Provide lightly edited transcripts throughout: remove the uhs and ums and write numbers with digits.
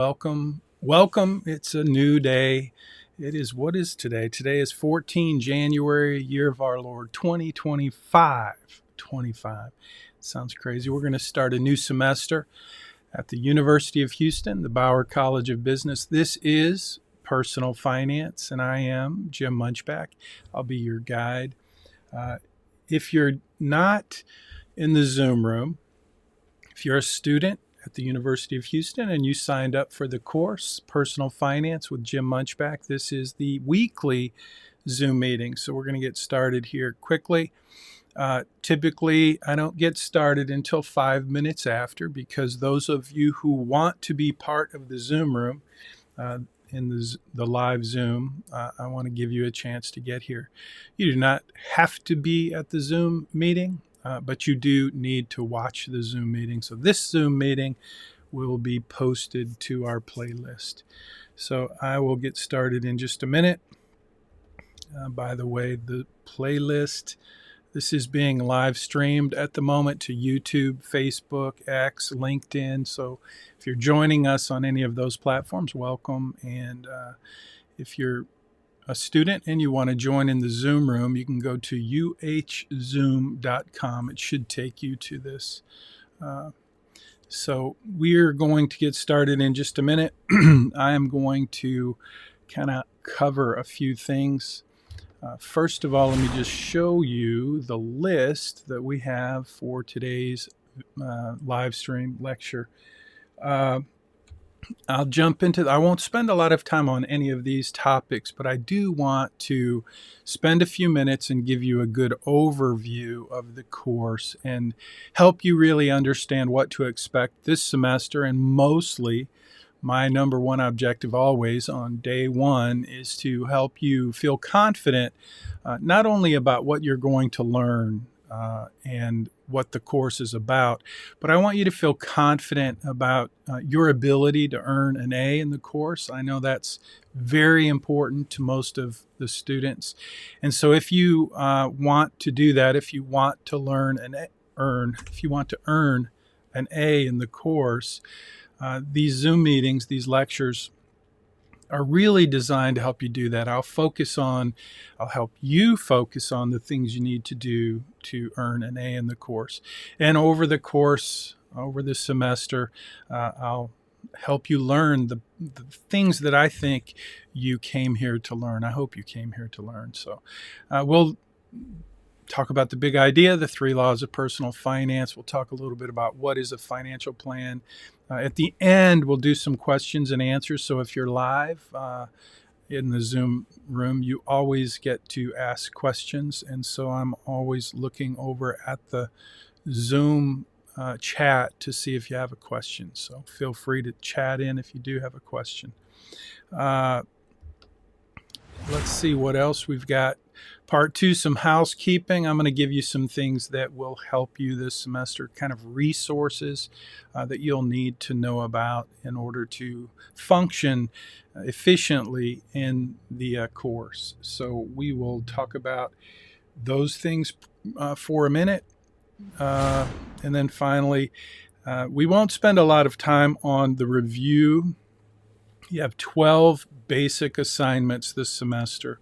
Welcome. Welcome. It's a new day. What is today? Today is 14 January, year of our Lord, 2025. 25. Sounds crazy. We're going to start a new semester at the University of Houston, the Bauer College of Business. This is Personal Finance, and I am Jim Munchback. I'll be your guide. If you're not in the Zoom room, if you're a student at the University of Houston and you signed up for the course, Personal Finance with Jim Munchback, this is the weekly Zoom meeting. So we're going to get started here quickly. Typically, I don't get started until 5 minutes after, because those of you who want to be part of the Zoom room, in the live Zoom, I want to give you a chance to get here. You do not have to be at the Zoom meeting, but you do need to watch the Zoom meeting. So this Zoom meeting will be posted to our playlist. So I will get started in just a minute. By the way, the playlist, this is being live streamed at the moment to YouTube, Facebook, X, LinkedIn. So if you're joining us on any of those platforms, welcome. And if you're a student and you want to join in the Zoom room, you can go to uhzoom.com. It should take you to this. So we're going to get started in just a minute. I am going to kind of cover a few things. First of all, let me just show you the list that we have for today's live stream lecture. I'll jump into I won't spend a lot of time on any of these topics, but I do want to spend a few minutes and give you a good overview of the course and help you really understand what to expect this semester. And mostly, my number one objective always on day one is to help you feel confident, not only about what you're going to learn and what the course is about, but I want you to feel confident about your ability to earn an A in the course. I know that's very important to most of the students. And so if you want to do that, if you want to if you want to earn an A in the course, these Zoom meetings, these lectures are really designed to help you do that. I'll help you focus on the things you need to do to earn an A in the course. And over the semester, I'll help you learn the things that I think you came here to learn. I hope you came here to learn. So we'll talk about the big idea, the 3 laws of personal finance. We'll talk a little bit about what is a financial plan. At the end, we'll do some questions and answers. So if you're live in the Zoom room, you always get to ask questions. And so I'm always looking over at the Zoom chat to see if you have a question. So feel free to chat in if you do have a question. Let's see what else we've got. Part 2, some housekeeping. I'm going to give you some things that will help you this semester, kind of resources that you'll need to know about in order to function efficiently in the course. So we will talk about those things for a minute. And then finally, we won't spend a lot of time on the review. You have 12 basic assignments this semester,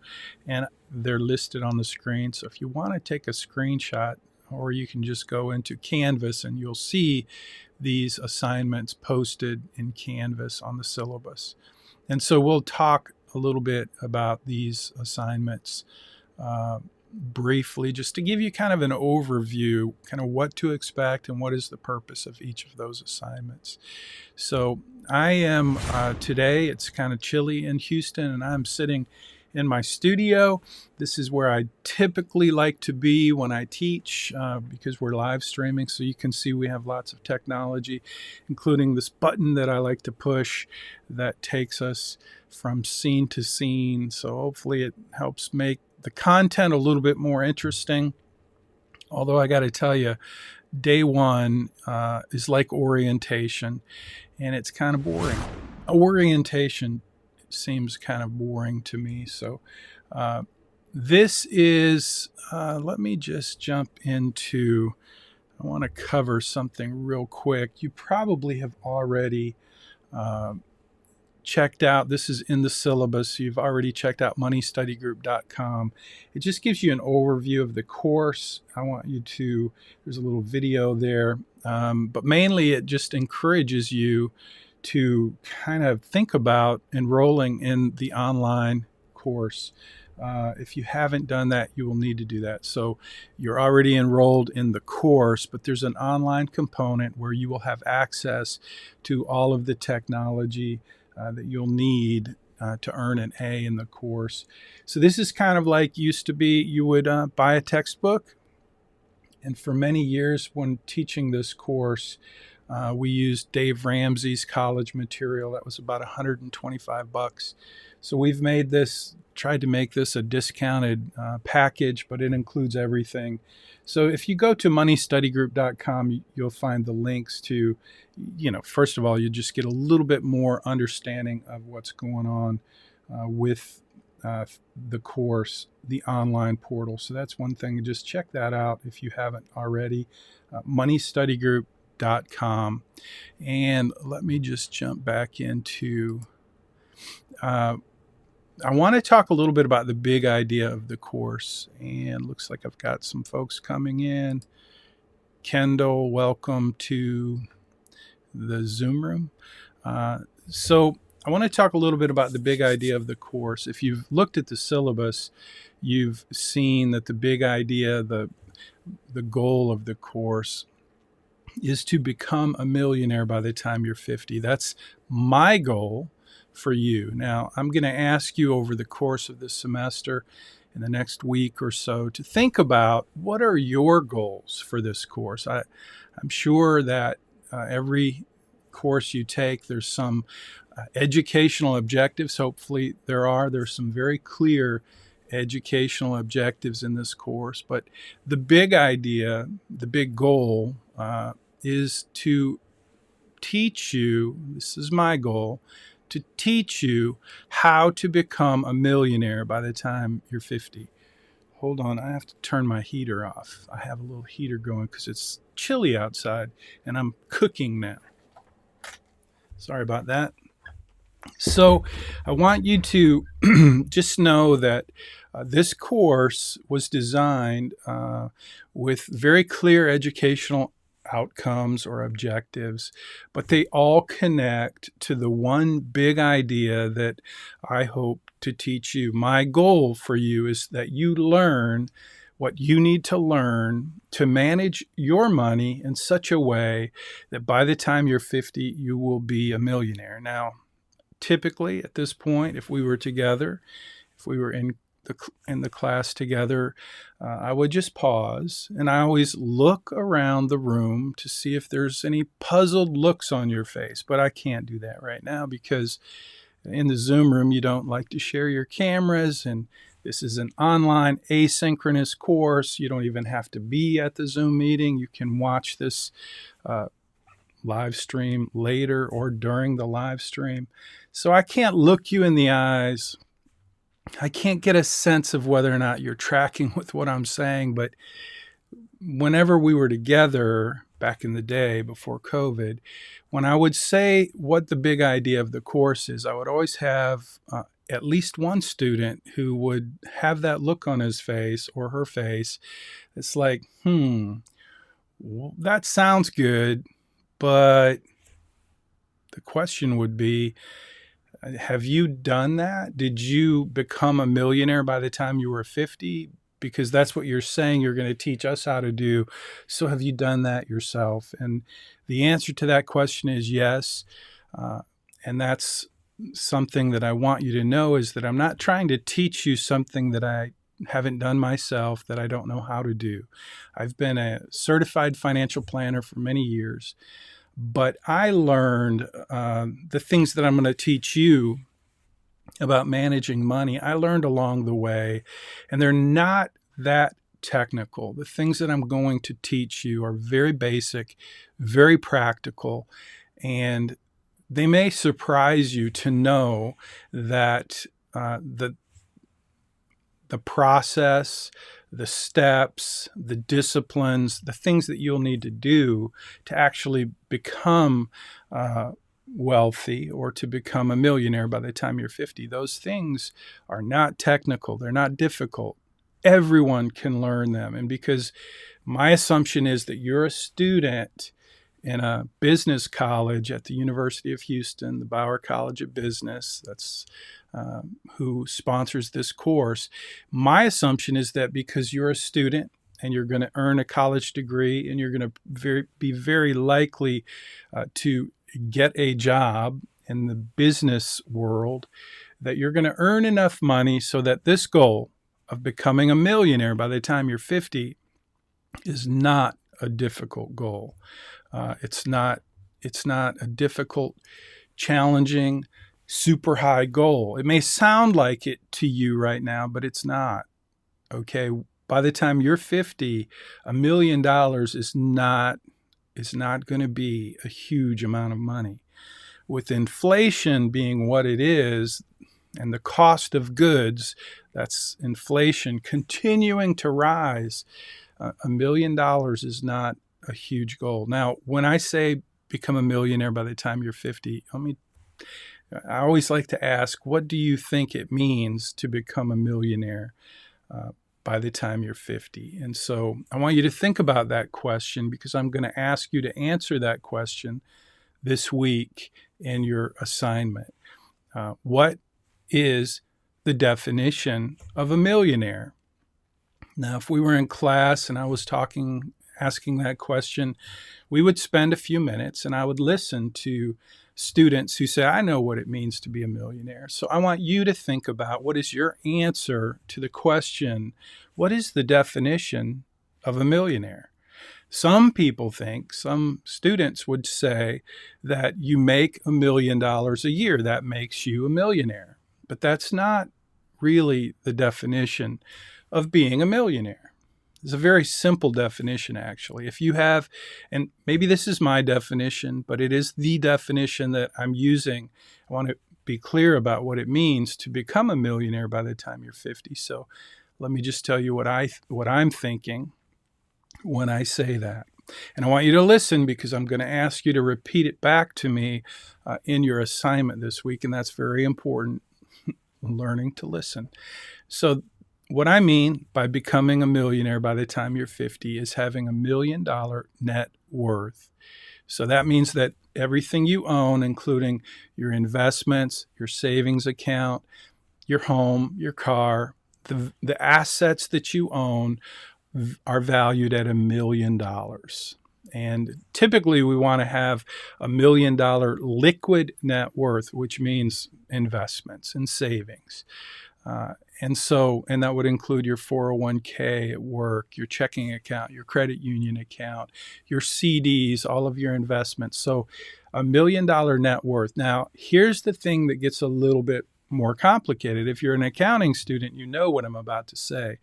and they're listed on the screen. So if you want to take a screenshot, or you can just go into Canvas and you'll see these assignments posted in Canvas on the syllabus. And so we'll talk a little bit about these assignments briefly, just to give you kind of an overview, kind of what to expect and what is the purpose of each of those assignments. So I am today, it's kind of chilly in Houston, and I'm sitting in my studio. This is where I typically like to be when I teach, because we're live streaming. So you can see we have lots of technology, including this button that I like to push that takes us from scene to scene. So hopefully it helps make the content a little bit more interesting. Although I got to tell you, day one is like orientation, and it's kind of boring. Orientation seems kind of boring to me. So this is, let me just jump into, I want to cover something real quick. You probably have already checked out, this is in the syllabus, you've already checked out moneystudygroup.com. It just gives you an overview of the course. I want you to, there's a little video there, but mainly it just encourages you to kind of think about enrolling in the online course. If you haven't done that, you will need to do that. So you're already enrolled in the course, but there's an online component where you will have access to all of the technology that you'll need to earn an A in the course. So this is kind of like used to be, you would buy a textbook. And for many years when teaching this course, we used Dave Ramsey's college material. That was about $125. So we've made this, tried to make this a discounted package, but it includes everything. So if you go to moneystudygroup.com, you'll find the links to, first of all, you just get a little bit more understanding of what's going on with the course, the online portal. So that's one thing. Just check that out if you haven't already. Moneystudygroup.com. And let me just jump back into, I want to talk a little bit about the big idea of the course. And looks like I've got some folks coming in. Kendall, welcome to the Zoom room. So I want to talk a little bit about the big idea of the course. If you've looked at the syllabus, you've seen that the big idea, the goal of the course is to become a millionaire by the time you're 50. That's my goal for you. Now, I'm going to ask you over the course of this semester, in the next week or so, to think about what are your goals for this course. I'm sure that every course you take, there's some educational objectives. Hopefully there's some very clear educational objectives in this course. But the big idea, the big goal is to teach you, this is my goal, to teach you how to become a millionaire by the time you're 50. Hold on, I have to turn my heater off. I have a little heater going because it's chilly outside and I'm cooking now. Sorry about that. So I want you to just know that this course was designed with very clear educational outcomes or objectives, but they all connect to the one big idea that I hope to teach you. My goal for you is that you learn what you need to learn to manage your money in such a way that by the time you're 50, you will be a millionaire. Now, typically at this point, if we were together, if we were in the class together, I would just pause and I always look around the room to see if there's any puzzled looks on your face. But I can't do that right now because in the Zoom room, you don't like to share your cameras, and this is an online asynchronous course. You don't even have to be at the Zoom meeting. You can watch this live stream later or during the live stream. So I can't look you in the eyes. I can't get a sense of whether or not you're tracking with what I'm saying, but whenever we were together back in the day before COVID, when I would say what the big idea of the course is, I would always have at least one student who would have that look on his face or her face. It's like, well, that sounds good, but the question would be, have you done that? Did you become a millionaire by the time you were 50? Because that's what you're saying you're going to teach us how to do. So have you done that yourself? And the answer to that question is yes. And that's something that I want you to know, is that I'm not trying to teach you something that I haven't done myself, that I don't know how to do. I've been a certified financial planner for many years. But I learned the things that I'm going to teach you about managing money. I learned along the way, and they're not that technical. The things that I'm going to teach you are very basic, very practical, and they may surprise you to know that the process, the steps, the disciplines, the things that you'll need to do to actually become wealthy or to become a millionaire by the time you're 50. Those things are not technical, they're not difficult. Everyone can learn them. And because my assumption is that you're a student in a business college at the University of Houston, the Bauer College of Business, that's who sponsors this course. My assumption is that because you're a student and you're going to earn a college degree and you're going to be very likely to get a job in the business world, that you're going to earn enough money so that this goal of becoming a millionaire by the time you're 50 is not a difficult goal. It's not a difficult, challenging, super high goal. It may sound like it to you right now, but it's not. Okay, by the time you're 50, $1 million is not going to be a huge amount of money. With inflation being what it is, and the cost of goods, that's inflation, continuing to rise, $1 million is not a huge goal. Now, when I say become a millionaire by the time you're 50, I always like to ask, what do you think it means to become a millionaire by the time you're 50? And so I want you to think about that question, because I'm going to ask you to answer that question this week in your assignment. What is the definition of a millionaire? Now, if we were in class and I was asking that question, we would spend a few minutes and I would listen to students who say, I know what it means to be a millionaire. So I want you to think about, what is your answer to the question, what is the definition of a millionaire? Some students would say that you make $1 million a year. That makes you a millionaire. But that's not really the definition of being a millionaire. It's a very simple definition, actually. If you have, and maybe this is my definition, but it is the definition that I'm using. I want to be clear about what it means to become a millionaire by the time you're 50. So let me just tell you what I'm thinking when I say that. And I want you to listen, because I'm going to ask you to repeat it back to me in your assignment this week. And that's very important, learning to listen. So what I mean by becoming a millionaire by the time you're 50 is having $1 million net worth. So that means that everything you own, including your investments, your savings account, your home, your car, the assets that you own are valued at $1 million. And typically we want to have $1 million liquid net worth, which means investments and savings. And that would include your 401k at work, your checking account, your credit union account, your CDs, all of your investments. So $1 million net worth. Now, here's the thing that gets a little bit more complicated. If you're an accounting student, you know what I'm about to say,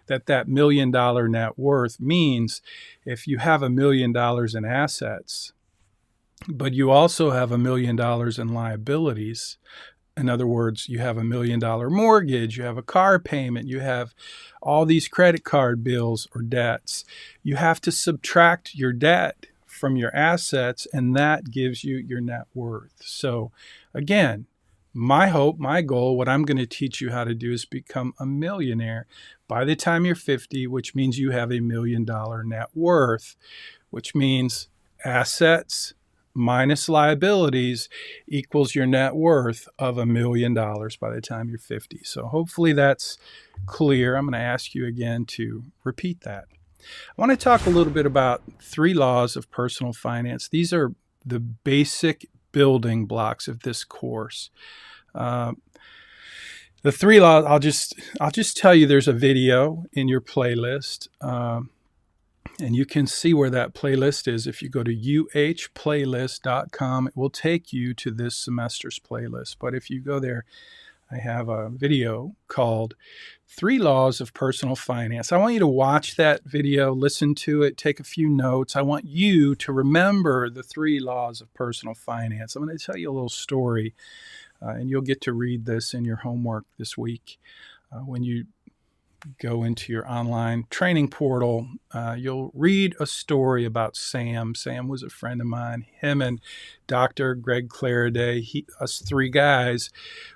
that $1 million net worth means if you have $1 million in assets, but you also have $1 million in liabilities. In other words, you have $1 million mortgage, you have a car payment, you have all these credit card bills or debts. You have to subtract your debt from your assets, and that gives you your net worth. So again, my hope, my goal, what I'm going to teach you how to do is become a millionaire by the time you're 50, which means you have $1 million net worth, which means assets minus liabilities equals your net worth of $1 million by the time you're 50. So hopefully that's clear. I'm going to ask you again to repeat that. I want to talk a little bit about 3 laws of personal finance. These are the basic building blocks of this course. The 3 laws, I'll just tell you, there's a video in your playlist. And you can see where that playlist is. If you go to uhplaylist.com, it will take you to this semester's playlist. But if you go there, I have a video called 3 Laws of Personal Finance. I want you to watch that video, listen to it, take a few notes. I want you to remember the 3 laws of personal finance. I'm going to tell you a little story, and you'll get to read this in your homework this week when you go into your online training portal, you'll read a story about Sam. Sam was a friend of mine. Him and Dr. Greg Claraday, us three guys,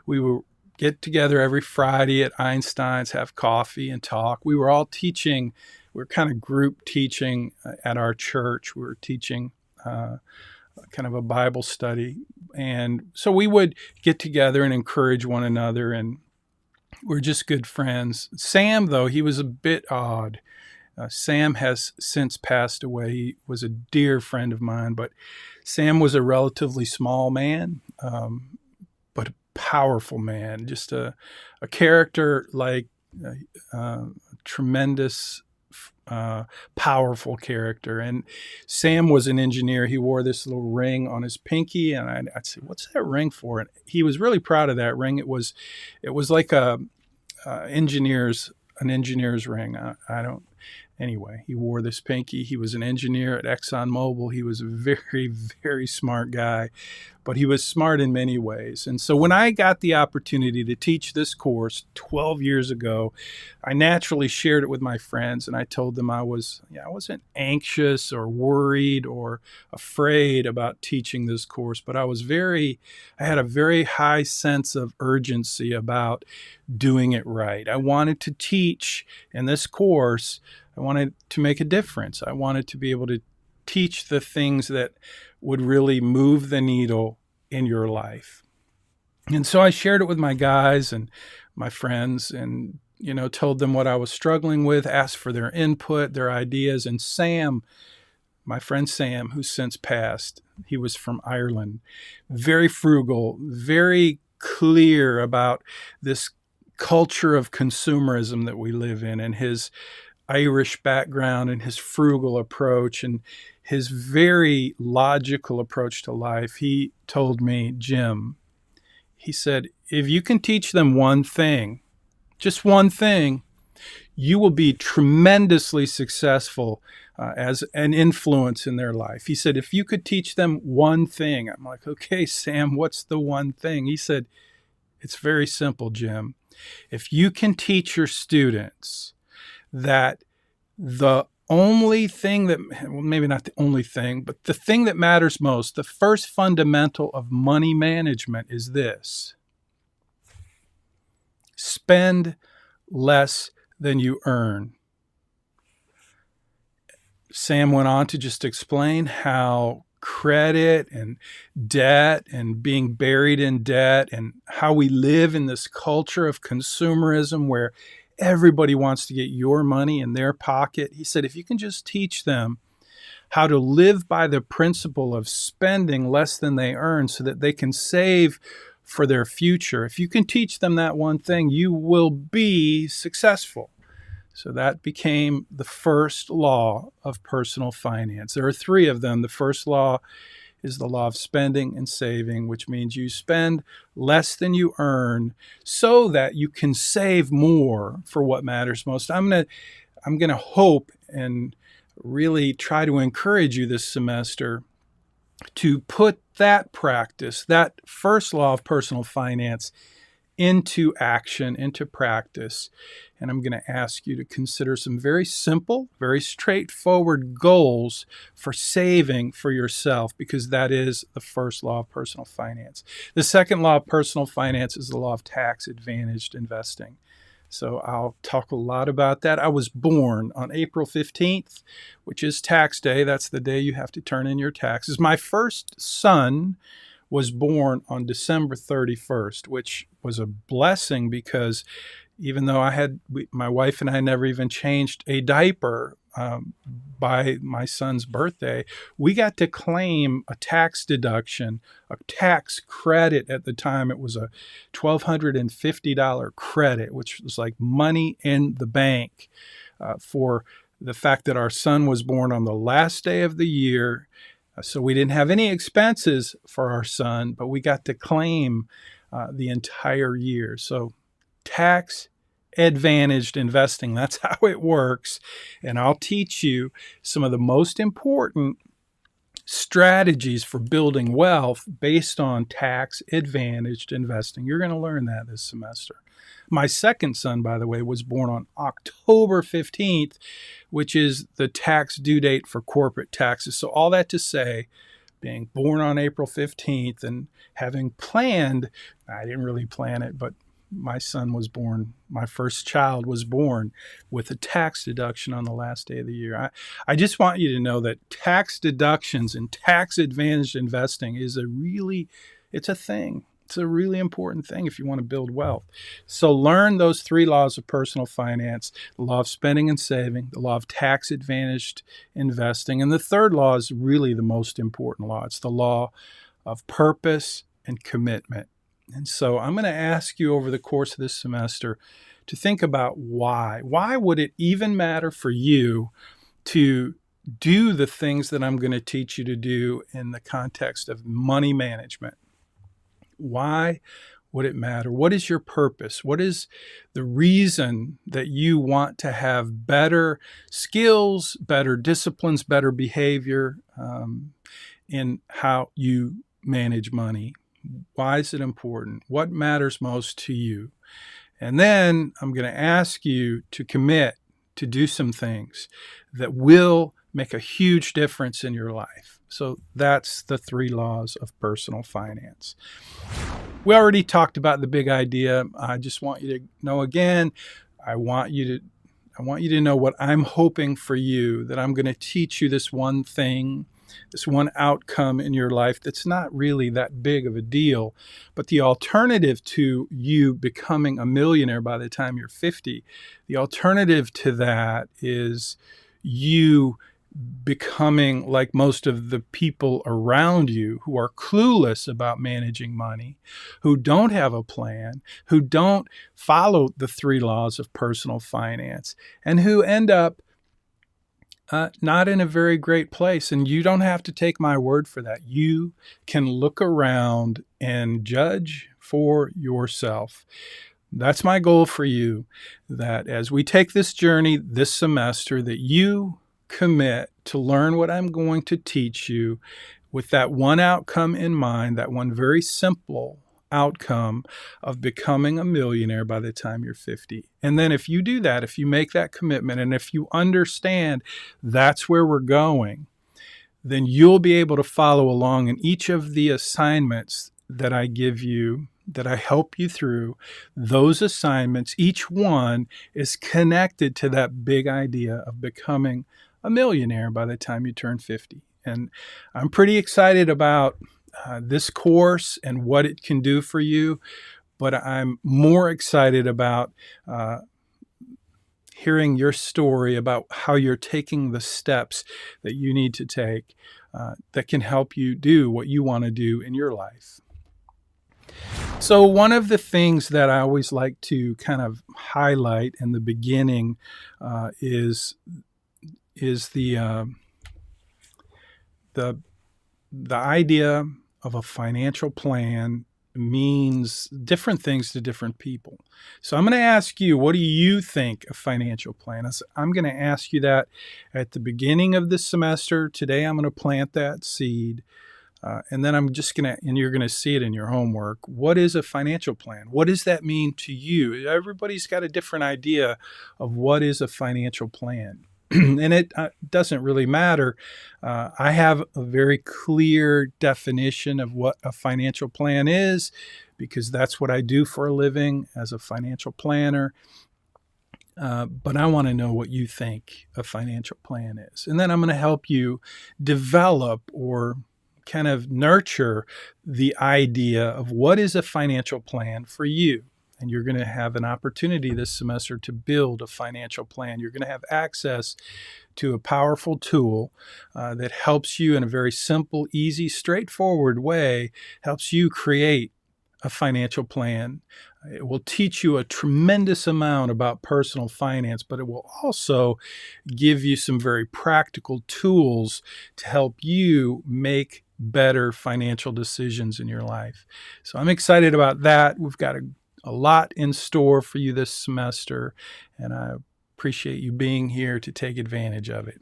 we would get together every Friday at Einstein's, have coffee and talk. We were all teaching. We were kind of group teaching at our church. We were teaching kind of a Bible study. And so we would get together and encourage one another, and we're just good friends. Sam, though, he was a bit odd. Sam has since passed away. He was a dear friend of mine, but Sam was a relatively small man, but a powerful man, just a character like tremendous, powerful character. And Sam was an engineer. He wore this little ring on his pinky, and I'd say, "What's that ring for?" And he was really proud of that ring. It was like an engineer's ring. I don't. Anyway, he wore this pinky. He was an engineer at ExxonMobil. He was a very, very smart guy, but he was smart in many ways. And so when I got the opportunity to teach this course 12 years ago, I naturally shared it with my friends, and I told them I wasn't anxious or worried or afraid about teaching this course, but I had a very high sense of urgency about doing it right. I wanted to teach in this course. I wanted to make a difference. I wanted to be able to teach the things that would really move the needle in your life. And so I shared it with my guys and my friends, and told them what I was struggling with, asked for their input, their ideas. And Sam, my friend Sam, who's since passed, he was from Ireland, very frugal, very clear about this culture of consumerism that we live in, and his Irish background and his frugal approach and his very logical approach to life. He told me, "Jim," he said, "if you can teach them one thing, just one thing, you will be tremendously successful as an influence in their life." He said, "if you could teach them one thing." I'm like, "Okay, Sam, what's the one thing?" He said, "It's very simple, Jim. If you can teach your students that the only thing that, well, maybe not the only thing, but the thing that matters most, the first fundamental of money management is this: spend less than you earn." Sam went on to just explain how credit and debt and being buried in debt and how we live in this culture of consumerism where everybody wants to get your money in their pocket. He said, if you can just teach them how to live by the principle of spending less than they earn so that they can save for their future, if you can teach them that one thing, you will be successful. So that became the first law of personal finance. There are three of them. The first law is the law of spending and saving, which means you spend less than you earn so that you can save more for what matters most. I'm going to hope and really try to encourage you this semester to put that practice, that first law of personal finance, into action, into practice. And I'm going to ask you to consider some very simple, very straightforward goals for saving for yourself, because that is the first law of personal finance. The second law of personal finance is the law of tax-advantaged investing. So I'll talk a lot about that. I was born on April 15th, which is tax day. That's the day you have to turn in your taxes. My first son was born on December 31st, which was a blessing because even though my wife and I never even changed a diaper by my son's birthday, we got to claim a tax deduction, a tax credit. At the time, it was a $1,250 credit, which was like money in the bank for the fact that our son was born on the last day of the year. So we didn't have any expenses for our son, but we got to claim the entire year. So tax advantaged investing, that's how it works. And I'll teach you some of the most important strategies for building wealth based on tax-advantaged investing. You're going to learn that this semester. My second son, by the way, was born on October 15th, which is the tax due date for corporate taxes. So all that to say, being born on April 15th and having planned, I didn't really plan it, but my son was born, my first child was born with a tax deduction on the last day of the year. I just want you to know that tax deductions and tax advantaged investing is it's a thing. It's a really important thing if you want to build wealth. So learn those 3 laws of personal finance: the law of spending and saving, the law of tax advantaged investing, and the third law is really the most important law. It's the law of purpose and commitment. And so I'm going to ask you over the course of this semester to think about why. Why would it even matter for you to do the things that I'm going to teach you to do in the context of money management? Why would it matter? What is your purpose? What is the reason that you want to have better skills, better disciplines, better behavior in how you manage money? Why is it important? What matters most to you? And then I'm going to ask you to commit to do some things that will make a huge difference in your life. So that's the 3 laws of personal finance. We already talked about the big idea. I just want you to know again, I want you to know what I'm hoping for you, that I'm going to teach you this one thing, this one outcome in your life that's not really that big of a deal, but the alternative to you becoming a millionaire by the time you're 50, the alternative to that is you becoming like most of the people around you who are clueless about managing money, who don't have a plan, who don't follow the 3 laws of personal finance, and who end up not in a very great place. And you don't have to take my word for that. You can look around and judge for yourself. That's my goal for you, that as we take this journey this semester, that you commit to learn what I'm going to teach you with that one outcome in mind, that one very simple outcome of becoming a millionaire by the time you're 50. And then if you do that, if you make that commitment, and if you understand that's where we're going, then you'll be able to follow along in each of the assignments that I give you, that I help you through. Those assignments, each one is connected to that big idea of becoming a millionaire by the time you turn 50. And I'm pretty excited about this course and what it can do for you, but I'm more excited about hearing your story about how you're taking the steps that you need to take that can help you do what you want to do in your life. So one of the things that I always like to kind of highlight in the beginning is the idea of a financial plan means different things to different people. So I'm going to ask you, what do you think a financial plan is? I'm going to ask you that at the beginning of this semester. Today I'm going to plant that seed. And then and you're going to see it in your homework. What is a financial plan? What does that mean to you? Everybody's got a different idea of what is a financial plan. And it doesn't really matter. I have a very clear definition of what a financial plan is, because that's what I do for a living as a financial planner. But I want to know what you think a financial plan is. And then I'm going to help you develop or kind of nurture the idea of what is a financial plan for you. And you're going to have an opportunity this semester to build a financial plan. You're going to have access to a powerful tool that helps you in a very simple, easy, straightforward way, helps you create a financial plan. It will teach you a tremendous amount about personal finance, but it will also give you some very practical tools to help you make better financial decisions in your life. So I'm excited about that. We've got a lot in store for you this semester, and I appreciate you being here to take advantage of it.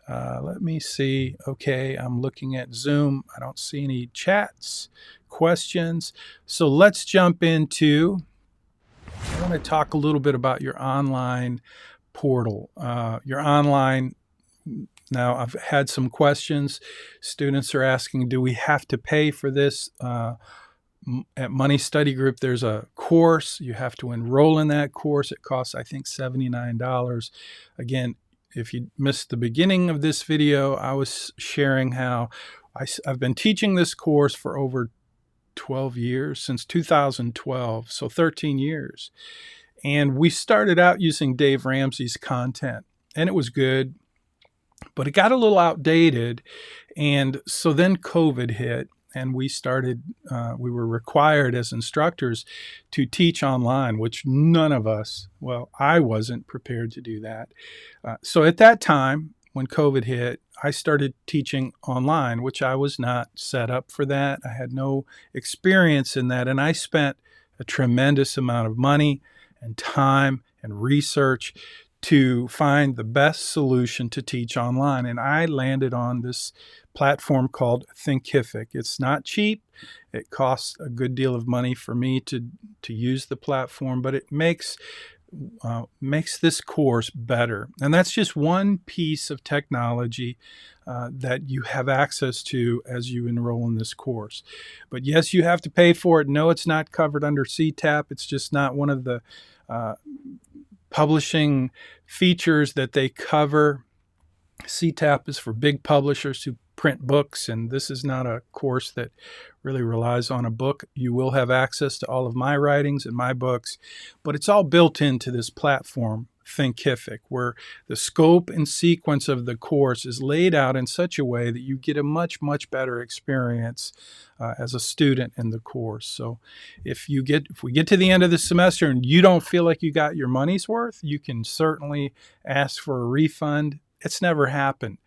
Let me see. Okay, I'm looking at Zoom. I don't see any chats, questions. So let's jump into, I want to talk a little bit about your online portal. Your online, now I've had some questions. Students are asking, do we have to pay for this? At Money Study Group, there's a course. You have to enroll in that course. It costs, I think, $79. Again, if you missed the beginning of this video, I was sharing how I've been teaching this course for over 12 years, since 2012, so 13 years. And we started out using Dave Ramsey's content, and it was good, but it got a little outdated. And so then COVID hit, and we were required as instructors to teach online, which none of us, well, I wasn't prepared to do that. So at that time, when COVID hit, I started teaching online, which I was not set up for that. I had no experience in that, and I spent a tremendous amount of money and time and research to find the best solution to teach online. And I landed on this platform called Thinkific. It's not cheap. It costs a good deal of money for me to use the platform, but it makes this course better. And that's just one piece of technology that you have access to as you enroll in this course. But yes, you have to pay for it. No, it's not covered under CTAP. It's just not one of the publishing features that they cover. CTAP is for big publishers who print books, and this is not a course that really relies on a book. You will have access to all of my writings and my books, but it's all built into this platform, Thinkific, where the scope and sequence of the course is laid out in such a way that you get a much, much better experience as a student in the course. So if we get to the end of the semester and you don't feel like you got your money's worth, you can certainly ask for a refund. It's never happened.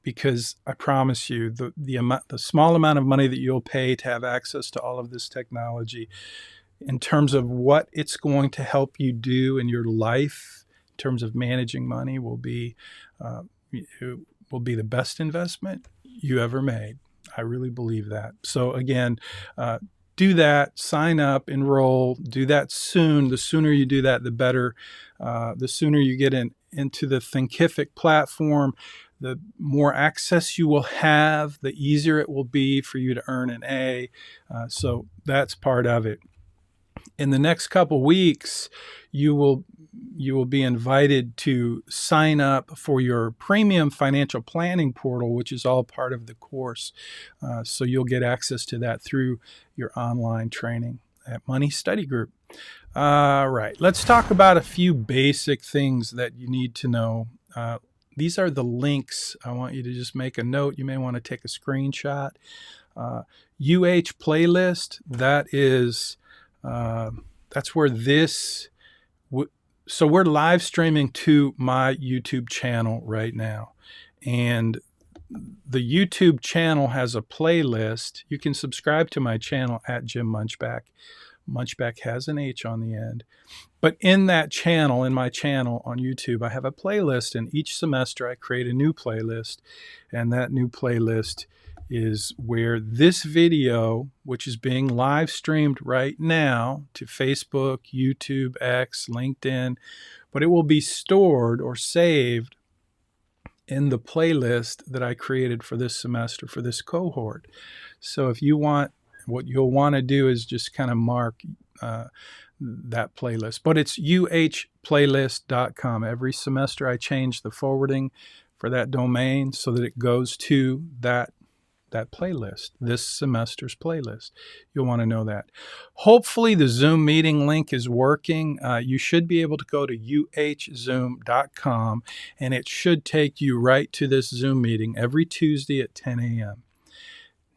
Because I promise you, the small amount of money that you'll pay to have access to all of this technology, in terms of what it's going to help you do in your life, in terms of managing money, will be the best investment you ever made. I really believe that. So again, do that, sign up, enroll, do that soon. The sooner you do that, the better. The sooner you get into the Thinkific platform, the more access you will have, the easier it will be for you to earn an A. So that's part of it. In the next couple weeks, you will be invited to sign up for your premium financial planning portal, which is all part of the course. So you'll get access to that through your online training at Money Study Group. All right, let's talk about a few basic things that you need to know. These are the links. I want you to just make a note. You may want to take a screenshot. playlist, that's where this, so we're live streaming to my YouTube channel right now. And the YouTube channel has a playlist. You can subscribe to my channel at Jim Munchback. Munchback has an H on the end. But in that channel, in my channel on YouTube, I have a playlist, and each semester I create a new playlist. And that new playlist is where this video, which is being live streamed right now to Facebook, YouTube, X, LinkedIn, but it will be stored or saved in the playlist that I created for this semester, for this cohort. So if you want, what you'll want to do is just kind of mark that playlist. But it's uhplaylist.com. Every semester I change the forwarding for that domain so that it goes to that playlist, this semester's playlist. You'll want to know that. Hopefully the Zoom meeting link is working. You should be able to go to uhzoom.com, and it should take you right to this Zoom meeting every Tuesday at 10 a.m.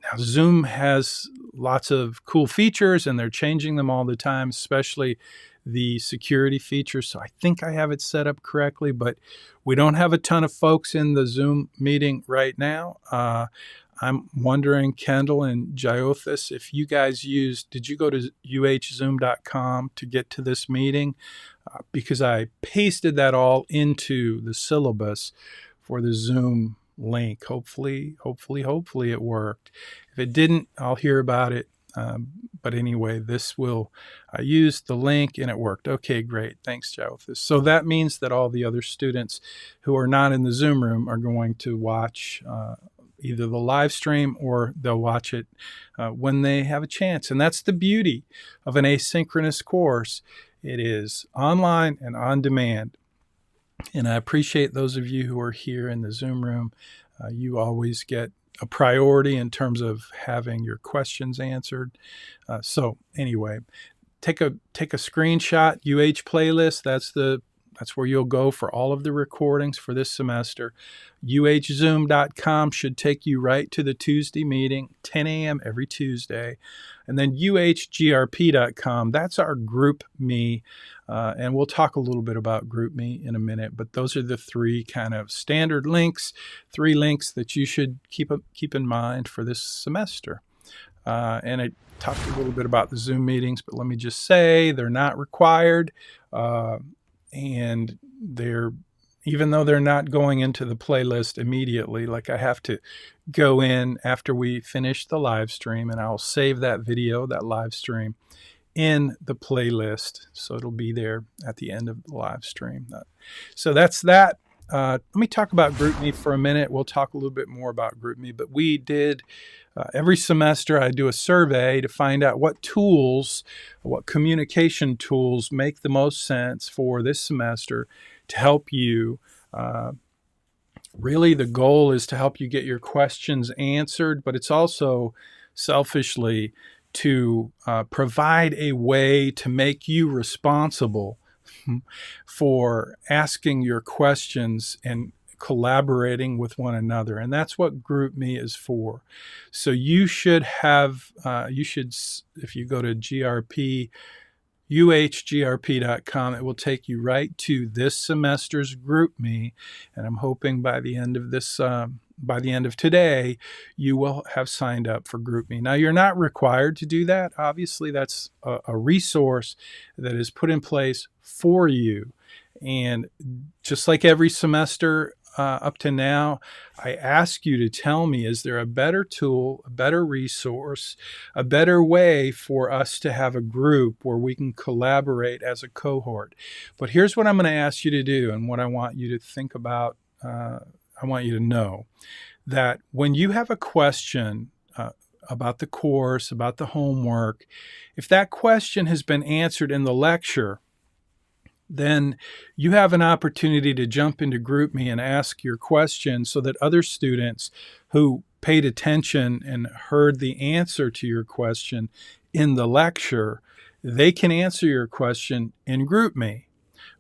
Now, Zoom has lots of cool features, and they're changing them all the time, especially the security features. So I think I have it set up correctly, but we don't have a ton of folks in the Zoom meeting right now. I'm wondering, Kendall and Gyothis, if you guys did you go to uhzoom.com to get to this meeting? Because I pasted that all into the syllabus for the Zoom link. Hopefully it worked. If it didn't, I'll hear about it. But anyway, I used the link and it worked. Okay, great. Thanks, Joseph. So that means that all the other students who are not in the Zoom room are going to watch either the live stream or they'll watch it when they have a chance. And that's the beauty of an asynchronous course. It is online and on demand. And I appreciate those of you who are here in the Zoom room. You always get a priority in terms of having your questions answered. So anyway, take a screenshot, UH playlist. That's where you'll go for all of the recordings for this semester. UHzoom.com should take you right to the Tuesday meeting, 10 a.m. every Tuesday. And then UHgrp.com, that's our GroupMe. And we'll talk a little bit about GroupMe in a minute, but those are the three kind of standard links, 3 links that you should keep in mind for this semester. And I talked a little bit about the Zoom meetings, but let me just say they're not required. And even though they're not going into the playlist immediately, like I have to go in after we finish the live stream, and I'll save that video, that live stream, in the playlist. So it'll be there at the end of the live stream. So that's that. Let me talk about GroupMe for a minute. We'll talk a little bit more about GroupMe, but we did every semester I do a survey to find out what communication tools make the most sense for this semester to help you. Really, the goal is to help you get your questions answered, but it's also selfishly to provide a way to make you responsible for asking your questions and collaborating with one another. And that's what GroupMe is for. So you should have, if you go to uhgrp.com, it will take you right to this semester's GroupMe. And I'm hoping by the end of today, you will have signed up for GroupMe. Now, you're not required to do that. Obviously, that's a resource that is put in place for you. And just like every semester up to now, I ask you to tell me, is there a better tool, a better resource, a better way for us to have a group where we can collaborate as a cohort? But here's what I'm going to ask you to do and what I want you to think about. I want you to know that when you have a question about the course, about the homework, if that question has been answered in the lecture, then you have an opportunity to jump into GroupMe and ask your question so that other students who paid attention and heard the answer to your question in the lecture, they can answer your question in GroupMe.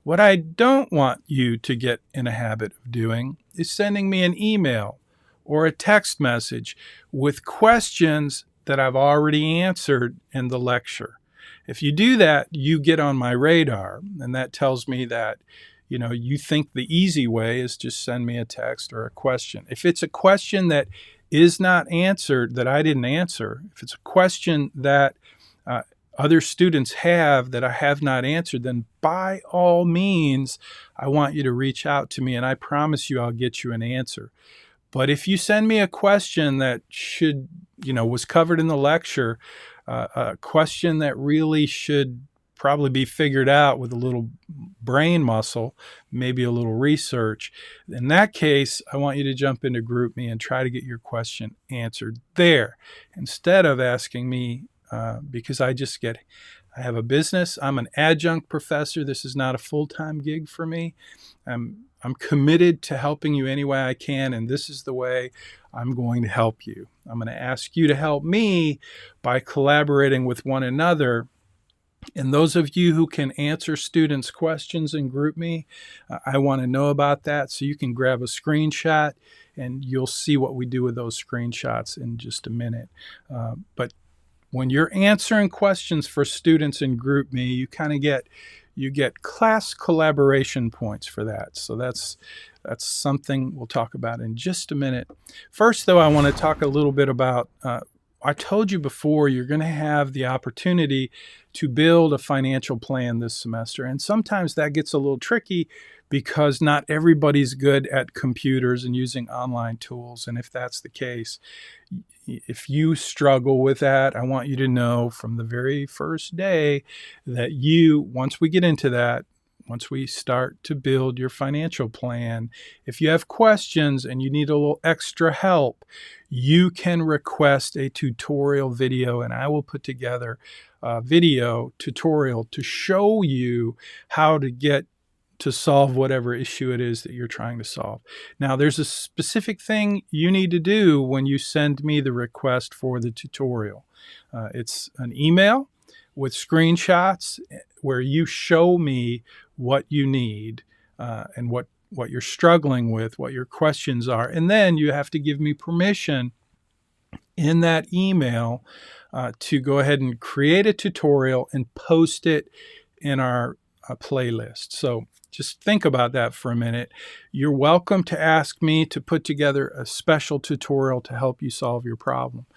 What I don't want you to get in a habit of doing is sending me an email or a text message with questions that I've already answered in the lecture. If you do that, you get on my radar, and that tells me that, you think the easy way is just send me a text or a question. If it's a question that is not answered, that I didn't answer, if it's a question that other students have that I have not answered, then by all means, I want you to reach out to me, and I promise you I'll get you an answer. But if you send me a question that was covered in the lecture, a question that really should probably be figured out with a little brain muscle, maybe a little research, in that case, I want you to jump into GroupMe and try to get your question answered there instead of asking me, because I have a business. I'm an adjunct professor. This is not a full-time gig for me. I'm committed to helping you any way I can, and this is the way I'm going to help you. I'm going to ask you to help me by collaborating with one another. And those of you who can answer students' questions in GroupMe, I want to know about that. So you can grab a screenshot, and you'll see what we do with those screenshots in just a minute. But when you're answering questions for students in GroupMe, you get class collaboration points for that. So that's something we'll talk about in just a minute. First, though, I want to talk a little bit about, I told you before, you're going to have the opportunity to build a financial plan this semester. And sometimes that gets a little tricky because not everybody's good at computers and using online tools. And if that's the case, if you struggle with that, I want you to know from the very first day that once we get into that, once we start to build your financial plan, if you have questions and you need a little extra help, you can request a tutorial video, and I will put together a video tutorial to show you how to get to solve whatever issue it is that you're trying to solve. Now, there's a specific thing you need to do when you send me the request for the tutorial. It's an email with screenshots where you show me what you need and what you're struggling with, what your questions are. And then you have to give me permission in that email to go ahead and create a tutorial and post it in our playlist. So just think about that for a minute. You're welcome to ask me to put together a special tutorial to help you solve your problem.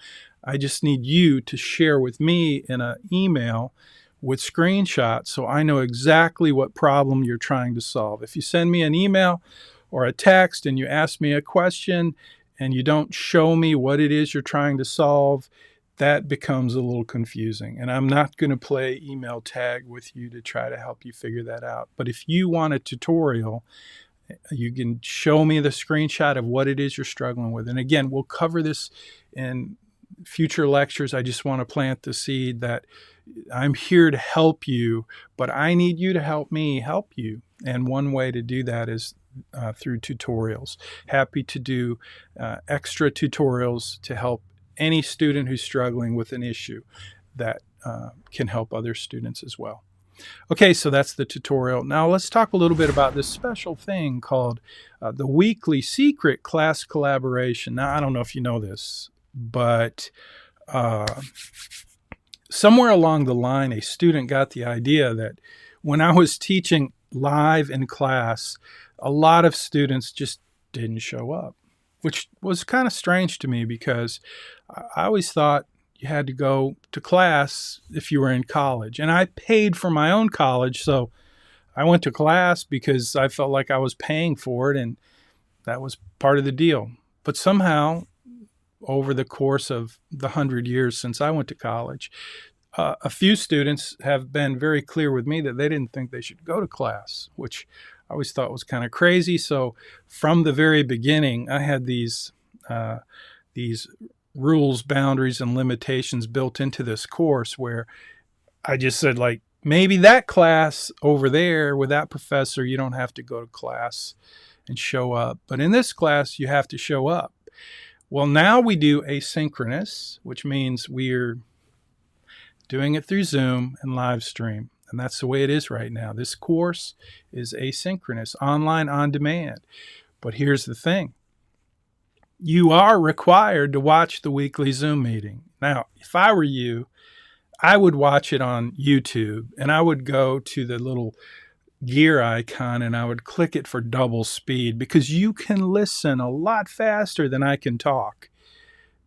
I just need you to share with me in an email with screenshots so I know exactly what problem you're trying to solve. If you send me an email or a text and you ask me a question and you don't show me what it is you're trying to solve, that becomes a little confusing. And I'm not going to play email tag with you to try to help you figure that out. But if you want a tutorial, you can show me the screenshot of what it is you're struggling with. And again, we'll cover this in future lectures. I just want to plant the seed that I'm here to help you, but I need you to help me help you. And one way to do that is through tutorials. Happy to do extra tutorials to help any student who's struggling with an issue that can help other students as well. Okay, so that's the tutorial. Now let's talk a little bit about this special thing called the weekly secret class collaboration. Now, I don't know if you know this, but somewhere along the line, a student got the idea that when I was teaching live in class, a lot of students just didn't show up, which was kind of strange to me because I always thought you had to go to class if you were in college. And I paid for my own college, so I went to class because I felt like I was paying for it, and that was part of the deal. But somehow, over the course of the 100 years since I went to college, a few students have been very clear with me that they didn't think they should go to class, which I always thought was kind of crazy. So from the very beginning, I had these rules, boundaries, and limitations built into this course where I just said, like, maybe that class over there with that professor, you don't have to go to class and show up. But in this class, you have to show up. Well, now we do asynchronous, which means we're doing it through Zoom and live stream. And that's the way it is right now. This course is asynchronous, online on demand. But here's the thing. You are required to watch the weekly Zoom meeting. Now, if I were you, I would watch it on YouTube, and I would go to the little gear icon and I would click it for double speed because you can listen a lot faster than I can talk.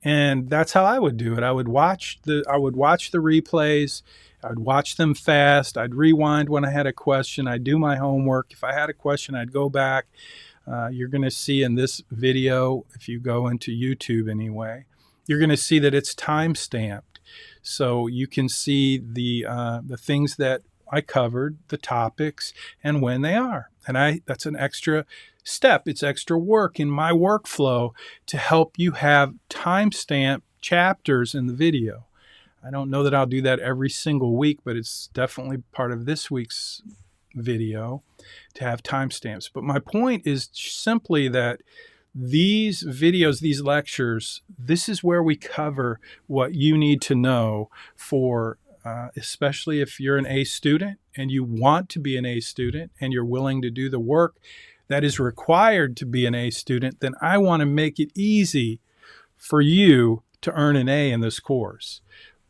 And that's how I would do it. I would watch the replays. I'd watch them fast. I'd rewind when I had a question. I'd do my homework. If I had a question, I'd go back. You're going to see in this video, if you go into YouTube anyway, you're going to see that it's time stamped. So you can see the things that I covered, the topics, and when they are. And that's an extra step. It's extra work in my workflow to help you have timestamp chapters in the video. I don't know that I'll do that every single week, but it's definitely part of this week's video to have timestamps. But my point is simply that these videos, these lectures, this is where we cover what you need to know for especially if you're an A student and you want to be an A student and you're willing to do the work that is required to be an A student, then I want to make it easy for you to earn an A in this course.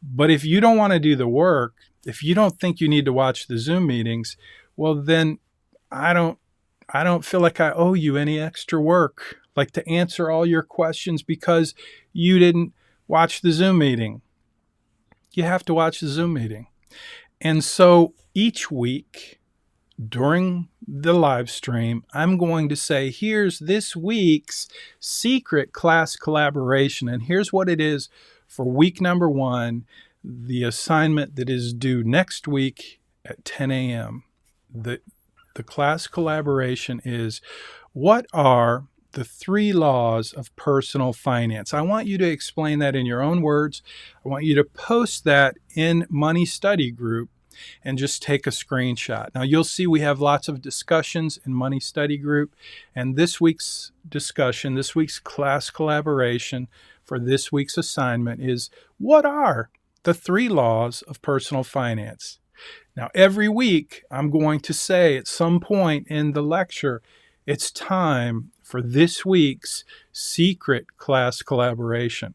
But if you don't want to do the work, if you don't think you need to watch the Zoom meetings, well, then I don't feel like I owe you any extra work, like to answer all your questions because you didn't watch the Zoom meeting. You have to watch the Zoom meeting. And so each week during the live stream, I'm going to say, here's this week's secret class collaboration. And here's what it is for week number 1, the assignment that is due next week at 10 a.m. The class collaboration is, what are the 3 laws of personal finance? I want you to explain that in your own words. I want you to post that in Money Study Group and just take a screenshot. Now you'll see we have lots of discussions in Money Study Group, and this week's discussion, this week's class collaboration for this week's assignment is, what are the 3 laws of personal finance? Now every week I'm going to say at some point in the lecture, it's time for this week's secret class collaboration.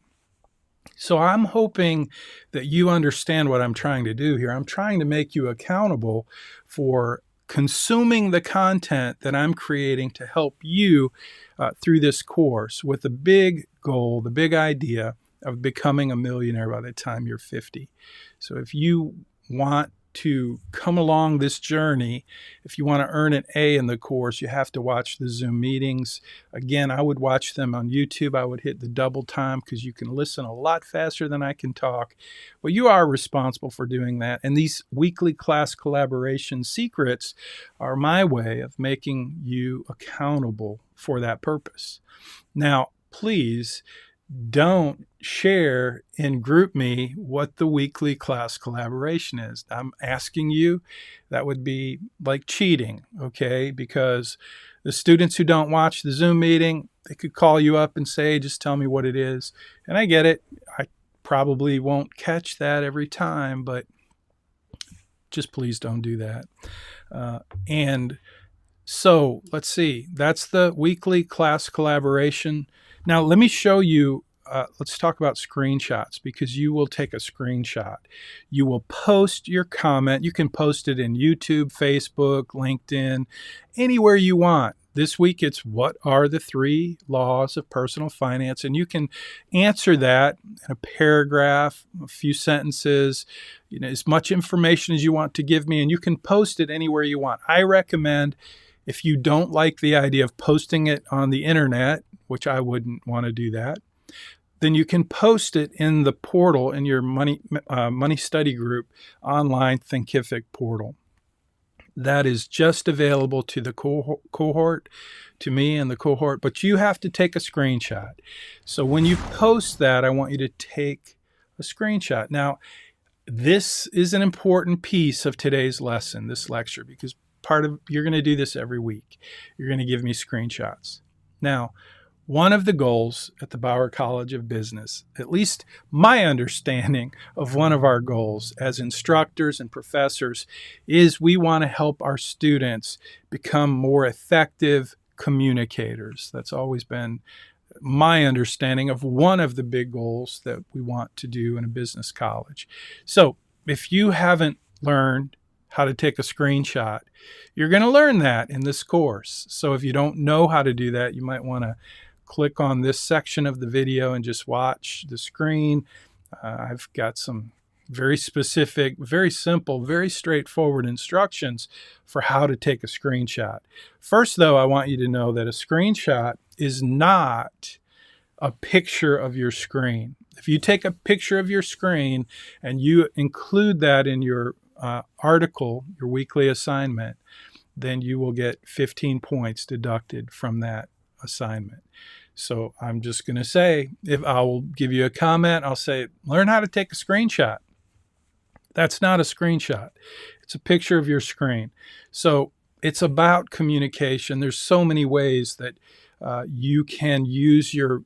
So I'm hoping that you understand what I'm trying to do here. I'm trying to make you accountable for consuming the content that I'm creating to help you through this course, with the big goal, the big idea of becoming a millionaire by the time you're 50. So if you want to come along this journey, if you want to earn an A in the course, you have to watch the Zoom meetings. Again, I would watch them on YouTube. I would hit the double time because you can listen a lot faster than I can talk. But you are responsible for doing that. And these weekly class collaboration secrets are my way of making you accountable for that purpose. Now, please don't share in GroupMe what the weekly class collaboration is. I'm asking you. That would be like cheating, okay? Because the students who don't watch the Zoom meeting, they could call you up and say, just tell me what it is. And I get it. I probably won't catch that every time, but just please don't do that. And so let's see. That's the weekly class collaboration. Now, let me show you, let's talk about screenshots, because you will take a screenshot. You will post your comment. You can post it in YouTube, Facebook, LinkedIn, anywhere you want. This week, it's, what are the 3 laws of personal finance? And you can answer that in a paragraph, a few sentences, as much information as you want to give me, and you can post it anywhere you want. I recommend, if you don't like the idea of posting it on the internet, which I wouldn't want to do that, then you can post it in the portal in your Money Study Group online Thinkific portal. That is just available to the cohort, to me and the cohort, but you have to take a screenshot. So when you post that, I want you to take a screenshot. Now, this is an important piece of today's lesson, this lecture, because you're going to do this every week. You're going to give me screenshots. Now, one of the goals at the Bauer College of Business, at least my understanding of one of our goals as instructors and professors, is we want to help our students become more effective communicators. That's always been my understanding of one of the big goals that we want to do in a business college. So if you haven't learned how to take a screenshot, you're going to learn that in this course. So if you don't know how to do that, you might want to click on this section of the video and just watch the screen. I've got some very specific, very simple, very straightforward instructions for how to take a screenshot. First, though, I want you to know that a screenshot is not a picture of your screen. If you take a picture of your screen and you include that in your article, your weekly assignment, then you will get 15 points deducted from that assignment. So I'm just going to say, if I will give you a comment, I'll say, learn how to take a screenshot. That's not a screenshot. It's a picture of your screen. So it's about communication. There's so many ways that you can use your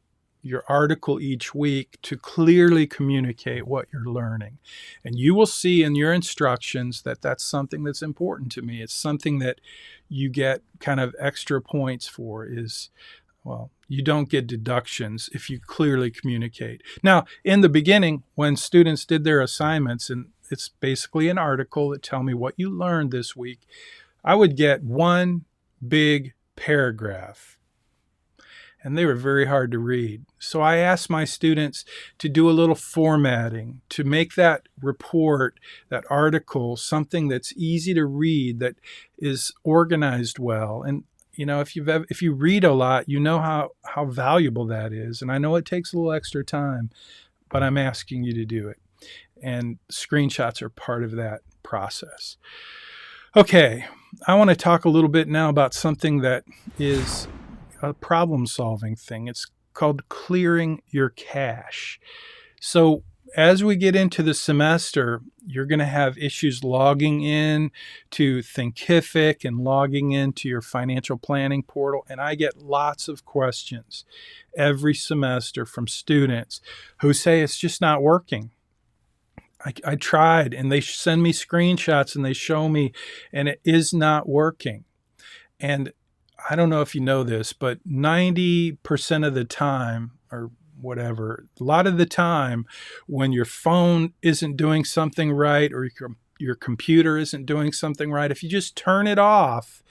article each week to clearly communicate what you're learning. And you will see in your instructions that that's something that's important to me. It's something that you get kind of extra points for is, well, you don't get deductions if you clearly communicate. Now, in the beginning, when students did their assignments, and it's basically an article that tell me what you learned this week, I would get one big paragraph. and they were very hard to read. So I asked my students to do a little formatting to make that report, that article, something that's easy to read, that is organized well. And if you read a lot, you know how valuable that is. And I know it takes a little extra time, but I'm asking you to do it. And screenshots are part of that process. Okay, I want to talk a little bit now about something that is a problem-solving thing. It's called clearing your cache. So as we get into the semester, you're going to have issues logging in to Thinkific and logging into your financial planning portal. And I get lots of questions every semester from students who say it's just not working. I tried, and they send me screenshots and they show me, and it is not working. And I don't know if you know this, but 90% of the time, or whatever, a lot of the time when your phone isn't doing something right, or your computer isn't doing something right, if you just turn it off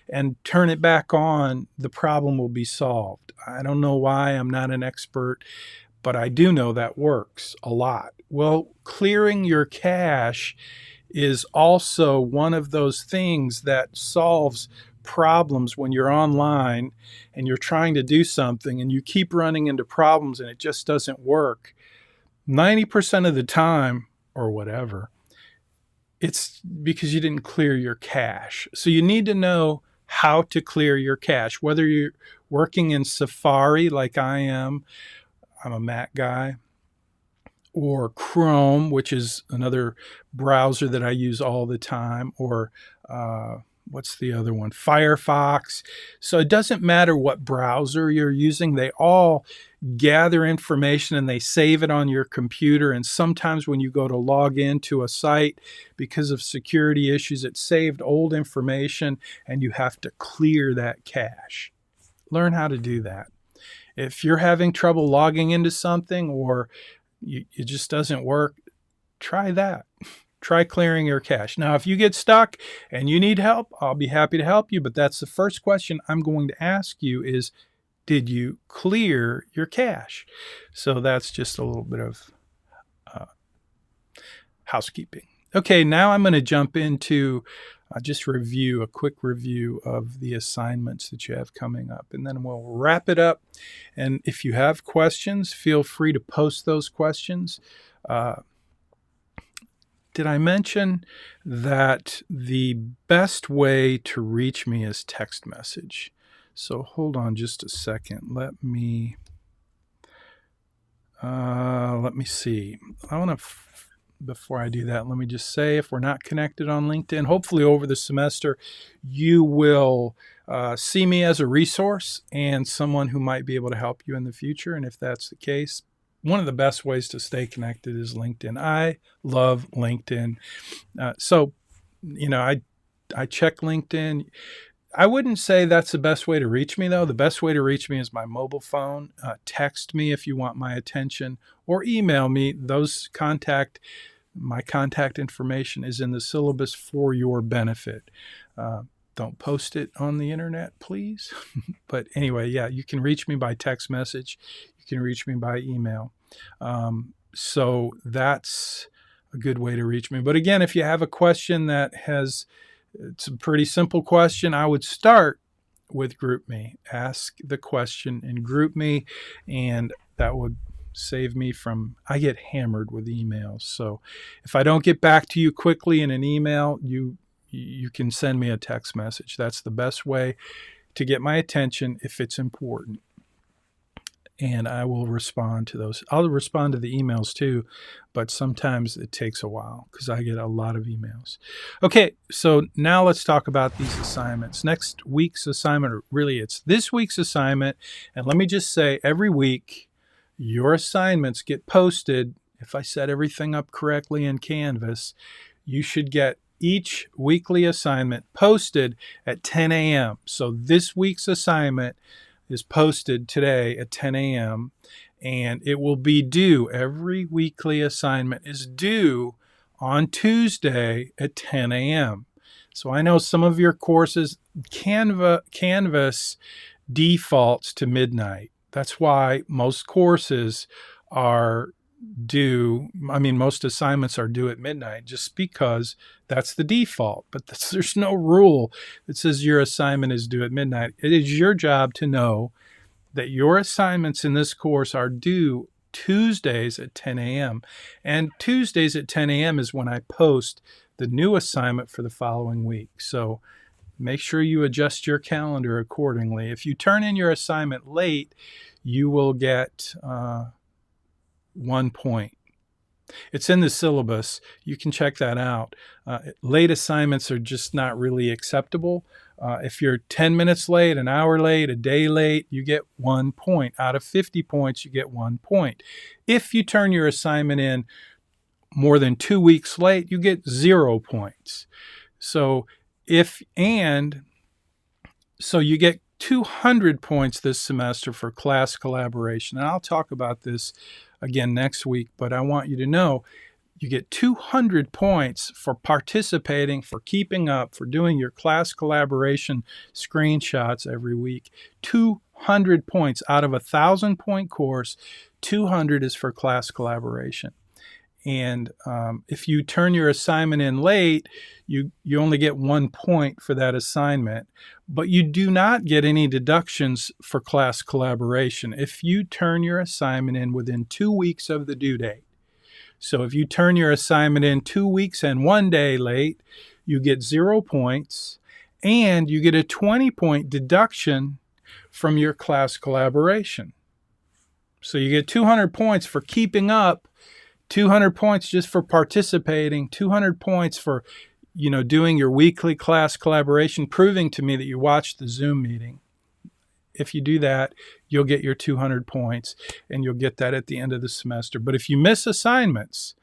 and turn it back on, the problem will be solved. I don't know why. I'm not an expert, but I do know that works a lot. Well, clearing your cache is also one of those things that solves problems when you're online and you're trying to do something and you keep running into problems and it just doesn't work. 90% of the time, or whatever, it's because you didn't clear your cache. So you need to know how to clear your cache, whether you're working in Safari like I am. I'm a Mac guy, or Chrome, which is another browser that I use all the time, or what's the other one? Firefox. So it doesn't matter what browser you're using. They all gather information and they save it on your computer. And sometimes when you go to log into a site, because of security issues, it saved old information and you have to clear that cache. Learn how to do that. If you're having trouble logging into something, or it just doesn't work, try that. Try clearing your cache. Now, if you get stuck and you need help, I'll be happy to help you. But that's the first question I'm going to ask you is, did you clear your cache? So that's just a little bit of housekeeping. Okay, now I'm going to jump into just a quick review of the assignments that you have coming up, and then we'll wrap it up. And if you have questions, feel free to post those questions. Did I mention that the best way to reach me is text message? So hold on just a second. Let me see. I want to before I do that, let me just say, if we're not connected on LinkedIn, hopefully over the semester, you will see me as a resource and someone who might be able to help you in the future. And if that's the case, one of the best ways to stay connected is LinkedIn. I love LinkedIn. I check LinkedIn. I wouldn't say that's the best way to reach me, though. The best way to reach me is my mobile phone. Text me if you want my attention, or email me. My contact information is in the syllabus for your benefit. Don't post it on the internet, please. But anyway, yeah, you can reach me by text message. You can reach me by email. So that's a good way to reach me. But again, if you have a question it's a pretty simple question, I would start with GroupMe. Ask the question in GroupMe, and that would save me I get hammered with emails. So if I don't get back to you quickly in an email, you can send me a text message. That's the best way to get my attention if it's important. And I will respond to those. I'll respond to the emails too, but sometimes it takes a while because I get a lot of emails. Okay, so now let's talk about these assignments. Next week's assignment, or really it's this week's assignment. And let me just say, every week, your assignments get posted. If I set everything up correctly in Canvas, you should get each weekly assignment posted at 10 a.m. So this week's assignment is posted today at 10 a.m. and it will be due. Every weekly assignment is due on Tuesday at 10 a.m. So I know some of your courses, Canvas defaults to midnight. That's why most courses are most assignments are due at midnight, just because that's the default. But there's no rule that says your assignment is due at midnight. It is your job to know that your assignments in this course are due Tuesdays at 10 a.m. And Tuesdays at 10 a.m. is when I post the new assignment for the following week. So make sure you adjust your calendar accordingly. If you turn in your assignment late, you will get 1 point. It's in the syllabus. You can check that out. Late assignments are just not really acceptable. If you're 10 minutes late, an hour late, a day late, you get 1 point. Out of 50 points, you get 1 point. If you turn your assignment in more than 2 weeks late, you get 0 points. So you get 200 points this semester for class collaboration. And I'll talk about this again next week, but I want you to know you get 200 points for participating, for keeping up, for doing your class collaboration screenshots every week. 200 points out of a 1,000-point course. 200 is for class collaboration. And if you turn your assignment in late, you only get 1 point for that assignment, but you do not get any deductions for class collaboration if you turn your assignment in within 2 weeks of the due date. So if you turn your assignment in 2 weeks and 1 day late, you get 0 points, and you get a 20-point deduction from your class collaboration. So you get 200 points for keeping up, 200 points just for participating, 200 points for, doing your weekly class collaboration, proving to me that you watched the Zoom meeting. If you do that, you'll get your 200 points, and you'll get that at the end of the semester. But if you miss assignments,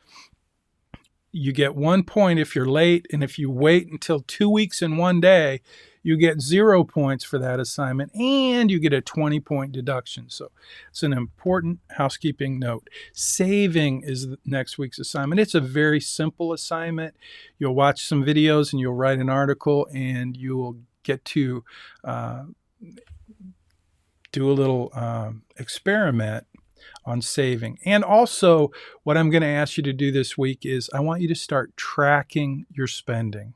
you get 1 point if you're late, and if you wait until 2 weeks and 1 day, you get 0 points for that assignment, and you get a 20-point deduction. So it's an important housekeeping note. Saving is next week's assignment. It's a very simple assignment. You'll watch some videos, and you'll write an article, and you will get to do a little experiment on saving. And also, what I'm going to ask you to do this week is I want you to start tracking your spending.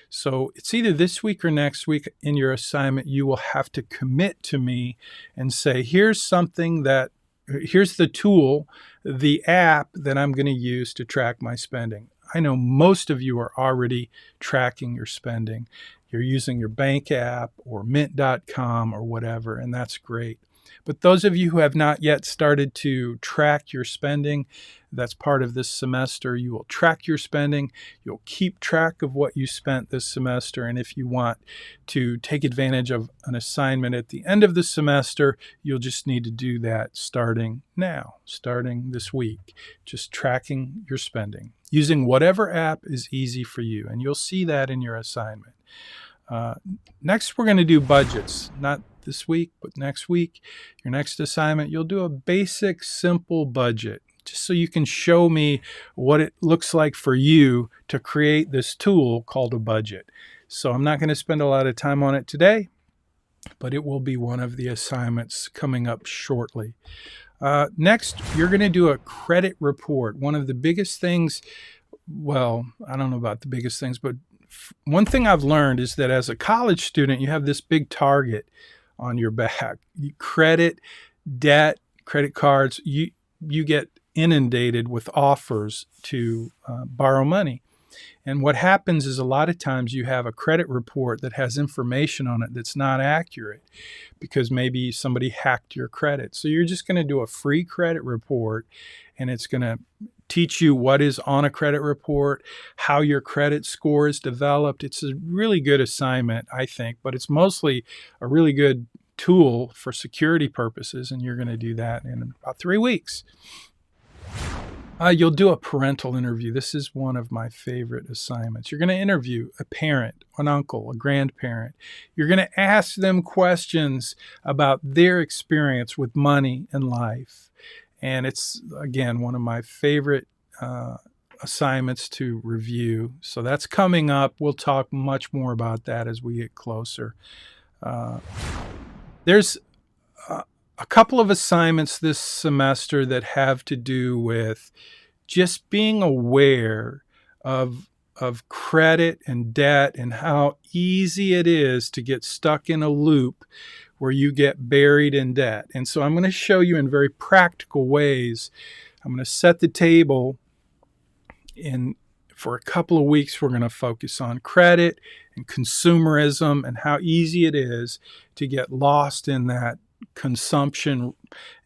So it's either this week or next week in your assignment, you will have to commit to me and say, here's the tool, the app that I'm going to use to track my spending. I know most of you are already tracking your spending. You're using your bank app or mint.com or whatever, and that's great. But those of you who have not yet started to track your spending, that's part of this semester. You will track your spending. You'll keep track of what you spent this semester. And if you want to take advantage of an assignment at the end of the semester, you'll just need to do that starting now, starting this week, just tracking your spending using whatever app is easy for you. And you'll see that in your assignment. Next, we're going to do budgets, not this week, but next week. Your next assignment, you'll do a basic, simple budget, just so you can show me what it looks like for you to create this tool called a budget. So I'm not going to spend a lot of time on it today, but it will be one of the assignments coming up shortly. Next, you're going to do a credit report. One of the biggest things, well, I don't know about the biggest things, but one thing I've learned is that as a college student, you have this big target on your back. Credit, debt, credit cards, you get inundated with offers to borrow money. And what happens is a lot of times you have a credit report that has information on it that's not accurate because maybe somebody hacked your credit. So you're just going to do a free credit report, and it's going to teach you what is on a credit report, how your credit score is developed. It's a really good assignment, I think, but it's mostly a really good tool for security purposes, and you're going to do that in about 3 weeks. You'll do a parental interview. This is one of my favorite assignments. You're going to interview a parent, an uncle, a grandparent. You're going to ask them questions about their experience with money and life. And it's, again, one of my favorite assignments to review. So that's coming up. We'll talk much more about that as we get closer. There's a couple of assignments this semester that have to do with just being aware of credit and debt and how easy it is to get stuck in a loop where you get buried in debt. And so I'm going to show you in very practical ways. I'm going to set the table for a couple of weeks. We're going to focus on credit and consumerism and how easy it is to get lost in that consumption.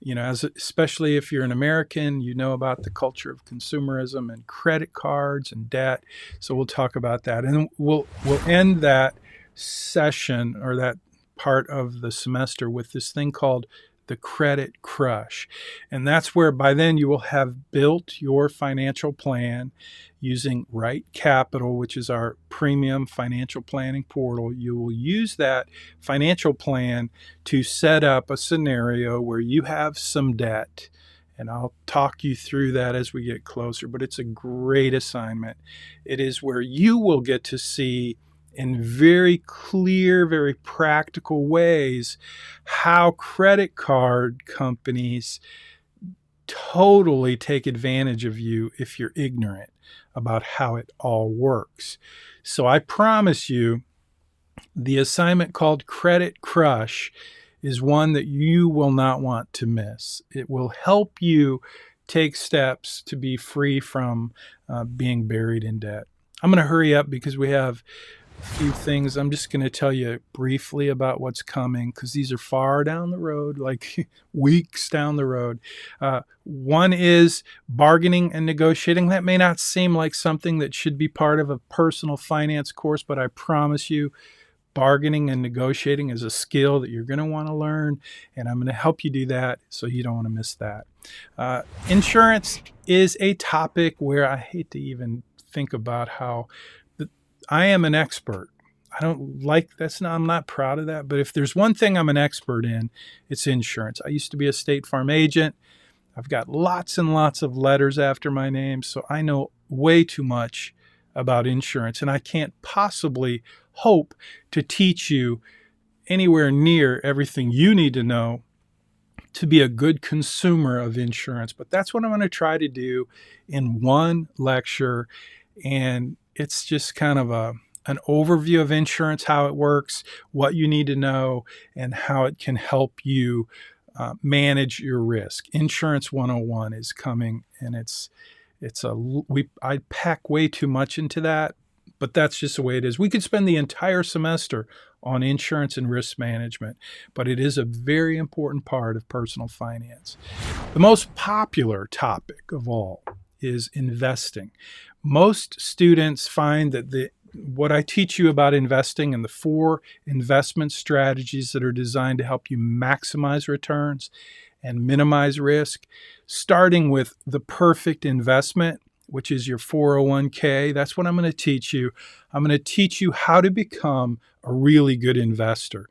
Especially if you're an American, you know about the culture of consumerism and credit cards and debt. So we'll talk about that, and we'll end that session or that part of the semester with this thing called the credit crush. And that's where by then you will have built your financial plan using Right Capital, which is our premium financial planning portal. You will use that financial plan to set up a scenario where you have some debt. And I'll talk you through that as we get closer, but it's a great assignment. It is where you will get to see in very clear, very practical ways how credit card companies totally take advantage of you if you're ignorant about how it all works. So I promise you, the assignment called Credit Crush is one that you will not want to miss. It will help you take steps to be free from being buried in debt. I'm going to hurry up because we have a few things. I'm just going to tell you briefly about what's coming because these are far down the road, like weeks down the road. One is bargaining and negotiating. That may not seem like something that should be part of a personal finance course, but I promise you, bargaining and negotiating is a skill that you're going to want to learn, and I'm going to help you do that so you don't want to miss that. Insurance is a topic where I hate to even think about how I am an expert. I'm not proud of that, but if there's one thing I'm an expert in, it's insurance. I used to be a State Farm agent. I've got lots and lots of letters after my name, so I know way too much about insurance, and I can't possibly hope to teach you anywhere near everything you need to know to be a good consumer of insurance. But that's what I'm going to try to do in one lecture, and it's just kind of an overview of insurance, how it works, what you need to know, and how it can help you manage your risk. Insurance 101 is coming, and I pack way too much into that, but that's just the way it is. We could spend the entire semester on insurance and risk management, but it is a very important part of personal finance. The most popular topic of all is investing. Most students find that what I teach you about investing and the 4 investment strategies that are designed to help you maximize returns and minimize risk, starting with the perfect investment, which is your 401k. That's what I'm going to teach you. I'm going to teach you how to become a really good investor.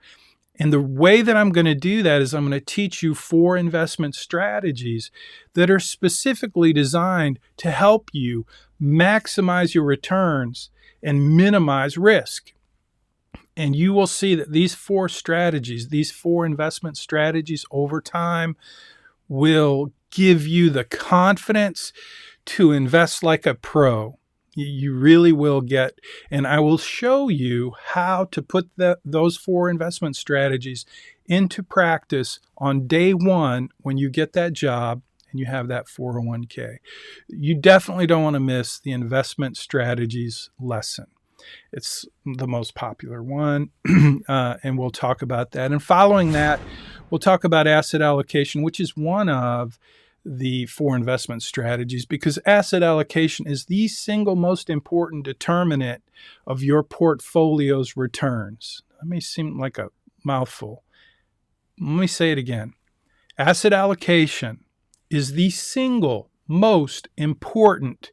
And the way that I'm going to do that is I'm going to teach you 4 investment strategies that are specifically designed to help you maximize your returns and minimize risk. And you will see that these 4 strategies, these 4 investment strategies over time will give you the confidence to invest like a pro. You really will get, and I will show you how to put those 4 investment strategies into practice on day 1 when you get that job and you have that 401k. You definitely don't want to miss the investment strategies lesson. It's the most popular one, and we'll talk about that. And following that, we'll talk about asset allocation, which is one of the 4 investment strategies, because asset allocation is the single most important determinant of your portfolio's returns. That may seem like a mouthful. Let me say it again. Asset allocation is the single most important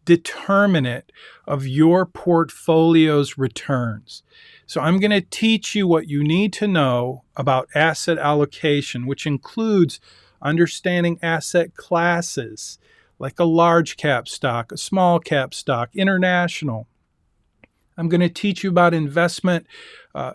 determinant of your portfolio's returns. So I'm going to teach you what you need to know about asset allocation, which includes understanding asset classes like a large cap stock, a small cap stock, international. I'm going to teach you about investment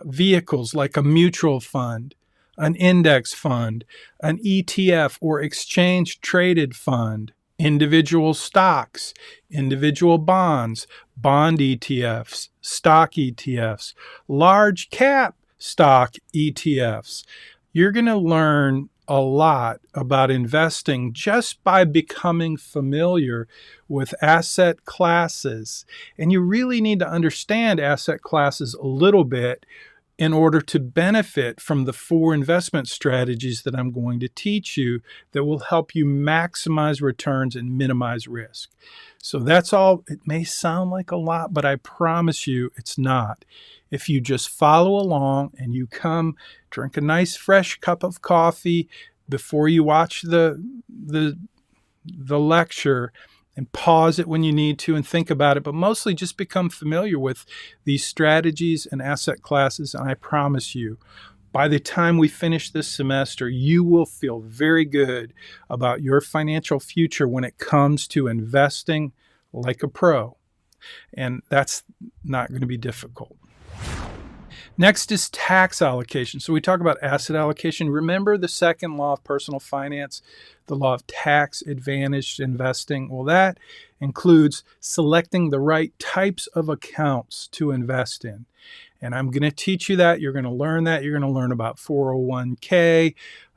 vehicles like a mutual fund, an index fund, an ETF or exchange traded fund, individual stocks, individual bonds, bond ETFs, stock ETFs, large cap stock ETFs. You're going to learn a lot about investing just by becoming familiar with asset classes. And you really need to understand asset classes a little bit in order to benefit from the 4 investment strategies that I'm going to teach you that will help you maximize returns and minimize risk. So that's all. It may sound like a lot, but I promise you it's not. If you just follow along and you come drink a nice fresh cup of coffee before you watch the lecture, and pause it when you need to and think about it, but mostly just become familiar with these strategies and asset classes. And I promise you, by the time we finish this semester, you will feel very good about your financial future when it comes to investing like a pro. And that's not going to be difficult. Next is tax allocation. So we talk about asset allocation. Remember the second law of personal finance, the law of tax advantaged investing? Well, that includes selecting the right types of accounts to invest in. And I'm going to teach you that. You're going to learn that. You're going to learn about 401k,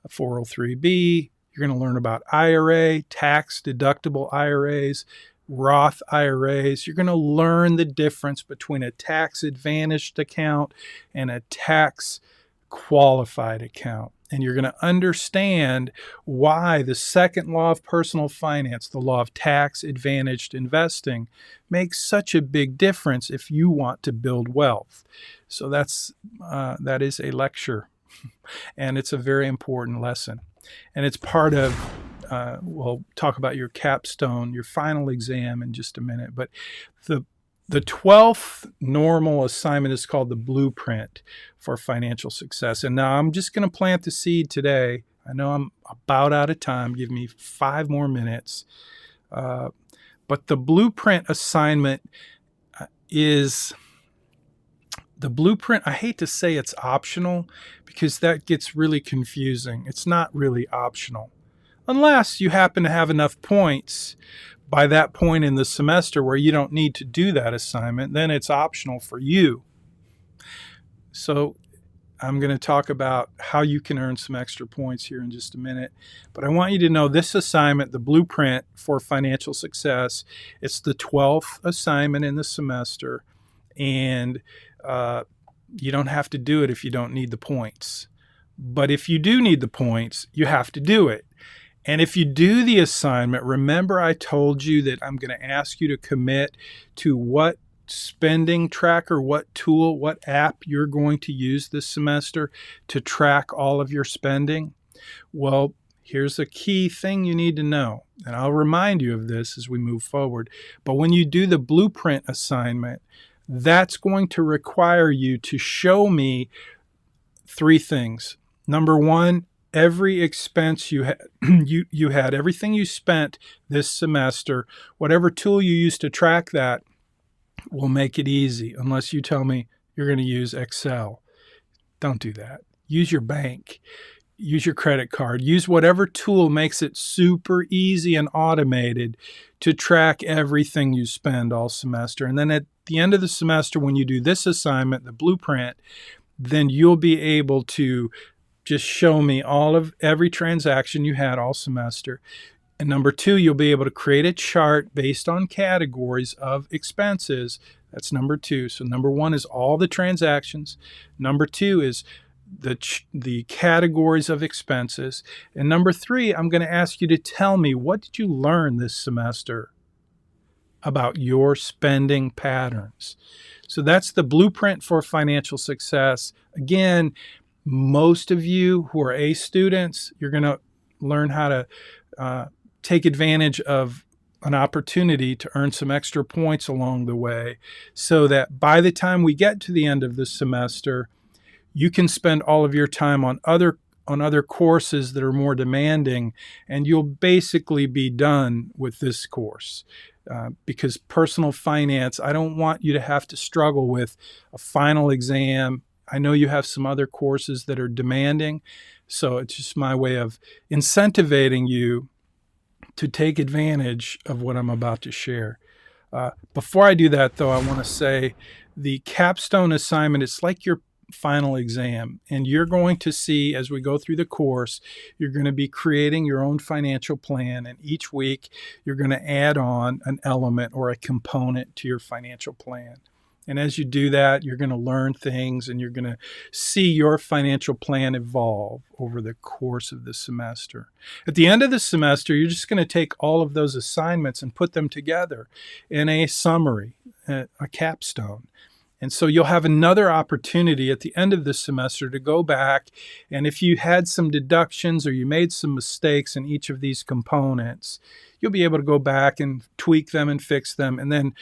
403b. You're going to learn about IRA, tax deductible IRAs, Roth IRAs. You're going to learn the difference between a tax advantaged account and a tax qualified account. And you're going to understand why the second law of personal finance, the law of tax advantaged investing, makes such a big difference if you want to build wealth. So that is a lecture, and it's a very important lesson. And it's part of we'll talk about your capstone, your final exam in just a minute. But the 12th normal assignment is called the blueprint for financial success. And now I'm just going to plant the seed today. I know I'm about out of time. Give me 5 more minutes. But the blueprint assignment is the blueprint. I hate to say it's optional because that gets really confusing. It's not really optional. Unless you happen to have enough points by that point in the semester where you don't need to do that assignment, then it's optional for you. So I'm going to talk about how you can earn some extra points here in just a minute. But I want you to know this assignment, the blueprint for financial success, it's the 12th assignment in the semester. And you don't have to do it if you don't need the points. But if you do need the points, you have to do it. And if you do the assignment, remember I told you that I'm going to ask you to commit to what spending tracker, what tool, what app you're going to use this semester to track all of your spending. Well, here's a key thing you need to know, and I'll remind you of this as we move forward. But when you do the blueprint assignment, that's going to require you to show me 3 things. Number 1, every expense you had, you had, everything you spent this semester, whatever tool you use to track that will make it easy, unless you tell me you're going to use Excel. Don't do that. Use your bank. Use your credit card. Use whatever tool makes it super easy and automated to track everything you spend all semester. And then at the end of the semester, when you do this assignment, the blueprint, then you'll be able to just show me every transaction you had all semester. And number 2, you'll be able to create a chart based on categories of expenses. That's number 2. So number 1 is all the transactions. Number 2 is the categories of expenses. And number 3, I'm going to ask you to tell me, what did you learn this semester about your spending patterns? So that's the blueprint for financial success. Again, most of you who are A students, you're going to learn how to take advantage of an opportunity to earn some extra points along the way, so that by the time we get to the end of the semester, you can spend all of your time on other courses that are more demanding, and you'll basically be done with this course. Because personal finance, I don't want you to have to struggle with a final exam I know you have some other courses that are demanding, so it's just my way of incentivizing you to take advantage of what I'm about to share. Before I do that, though, I want to say the Capstone Assignment, it's like your final exam. And you're going to see, as we go through the course, you're going to be creating your own financial plan. And each week, you're going to add on an element or a component to your financial plan. And as you do that, you're going to learn things and you're going to see your financial plan evolve over the course of the semester. At the end of the semester, you're just going to take all of those assignments and put them together in a summary, a capstone. And so you'll have another opportunity at the end of the semester to go back, and if you had some deductions or you made some mistakes in each of these components, you'll be able to go back and tweak them and fix them and then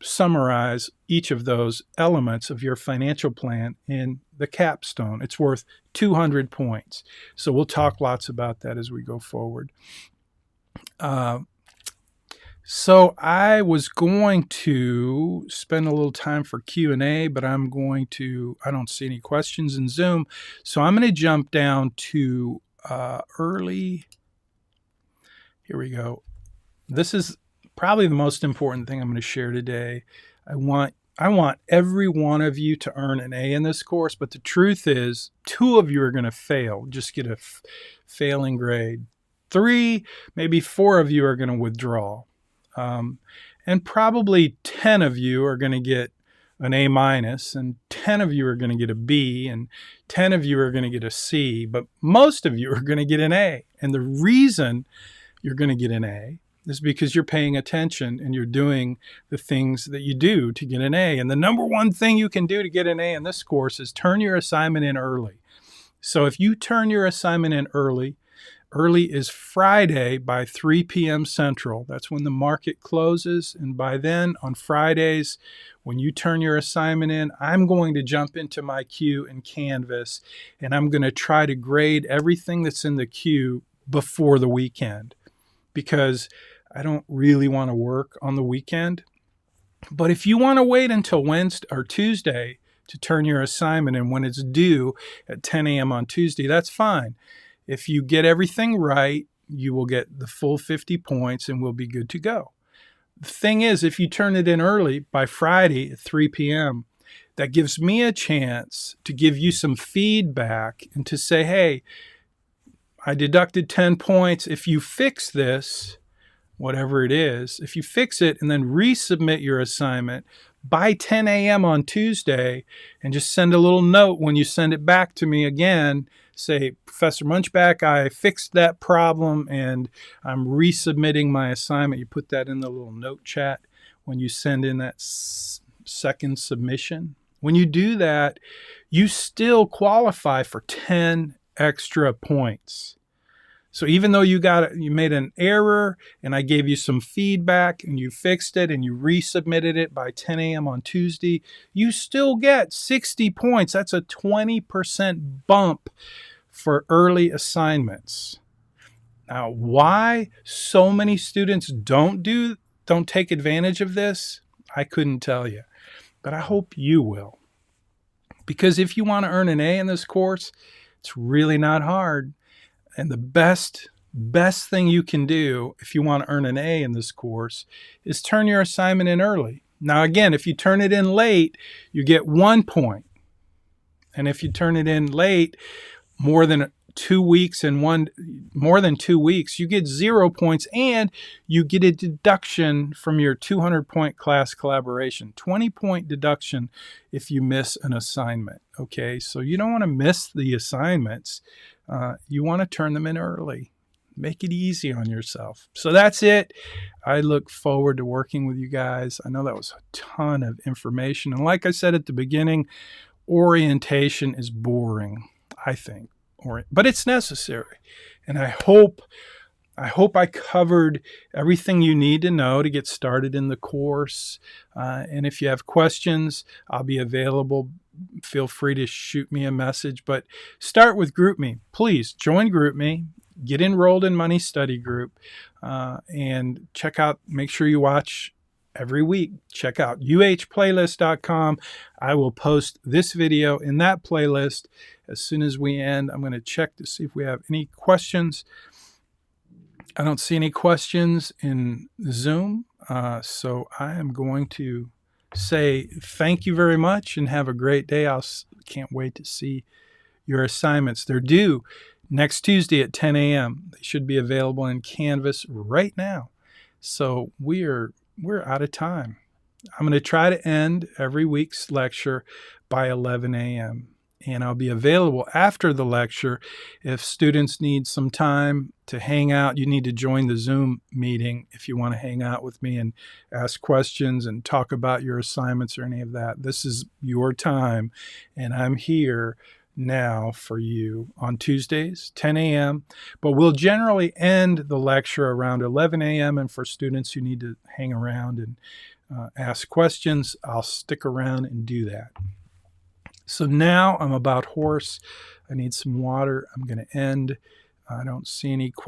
summarize each of those elements of your financial plan in the capstone. It's worth 200 points. So we'll talk lots about that as we go forward. So I was going to spend a little time for Q&A, but I don't see any questions in Zoom. So I'm going to jump down to early. Here we go. This is probably the most important thing I'm going to share today. I want every one of you to earn an A in this course, but the truth is 2 of you are going to fail, just get a failing grade. 3, maybe 4 of you are going to withdraw. And probably 10 of you are going to get an A minus, and 10 of you are going to get a B, and 10 of you are going to get a C, but most of you are going to get an A. And the reason you're going to get an A is because you're paying attention and you're doing the things that you do to get an A. And the number one thing you can do to get an A in this course is turn your assignment in early. So if you turn your assignment in early is Friday by 3 p.m. Central. That's when the market closes. And by then, on Fridays, when you turn your assignment in, I'm going to jump into my queue in Canvas, and I'm going to try to grade everything that's in the queue before the weekend, because I don't really want to work on the weekend. But if you want to wait until Wednesday or Tuesday to turn your assignment in when it's due at 10 a.m. on Tuesday, that's fine. If you get everything right, you will get the full 50 points and we'll be good to go. The thing is, if you turn it in early by Friday at 3 p.m., that gives me a chance to give you some feedback and to say, hey, I deducted 10 points. If you fix this, whatever it is, if you fix it and then resubmit your assignment by 10 a.m. on Tuesday and just send a little note when you send it back to me again, say, Professor Munchback, I fixed that problem and I'm resubmitting my assignment. You put that in the little note chat when you send in that second submission. When you do that, you still qualify for 10 extra points. So even though you made an error and I gave you some feedback and you fixed it and you resubmitted it by 10 a.m. on Tuesday, you still get 60 points. That's a 20% bump for early assignments. Now, why so many students don't take advantage of this, I couldn't tell you, but I hope you will. Because if you want to earn an A in this course, it's really not hard. And the best thing you can do if you want to earn an A in this course is turn your assignment in early. Now, again, if you turn it in late, you get 1 point. And if you turn it in late, more than 2 weeks, you get 0 points, and you get a deduction from your 200-point class collaboration, 20-point deduction if you miss an assignment. Okay, so you don't want to miss the assignments. You want to turn them in early. Make it easy on yourself. So that's it. I look forward to working with you guys. I know that was a ton of information. And like I said at the beginning, orientation is boring, I think. But it's necessary. And I hope I covered everything you need to know to get started in the course. And if you have questions, I'll be available. Feel free to shoot me a message. But start with GroupMe. Please join GroupMe. Get enrolled in Money Study Group. And make sure you watch every week. Check out uhplaylist.com. I will post this video in that playlist. As soon as we end, I'm going to check to see if we have any questions. I don't see any questions in Zoom, so I am going to say thank you very much and have a great day. I can't wait to see your assignments. They're due next Tuesday at 10 a.m. They should be available in Canvas right now. So we're out of time. I'm going to try to end every week's lecture by 11 a.m. And I'll be available after the lecture if students need some time to hang out. You need to join the Zoom meeting if you want to hang out with me and ask questions and talk about your assignments or any of that. This is your time, and I'm here now for you on Tuesdays, 10 a.m. But we'll generally end the lecture around 11 a.m. And for students who need to hang around and ask questions, I'll stick around and do that. So now I'm about hoarse. I need some water. I'm going to end. I don't see any questions.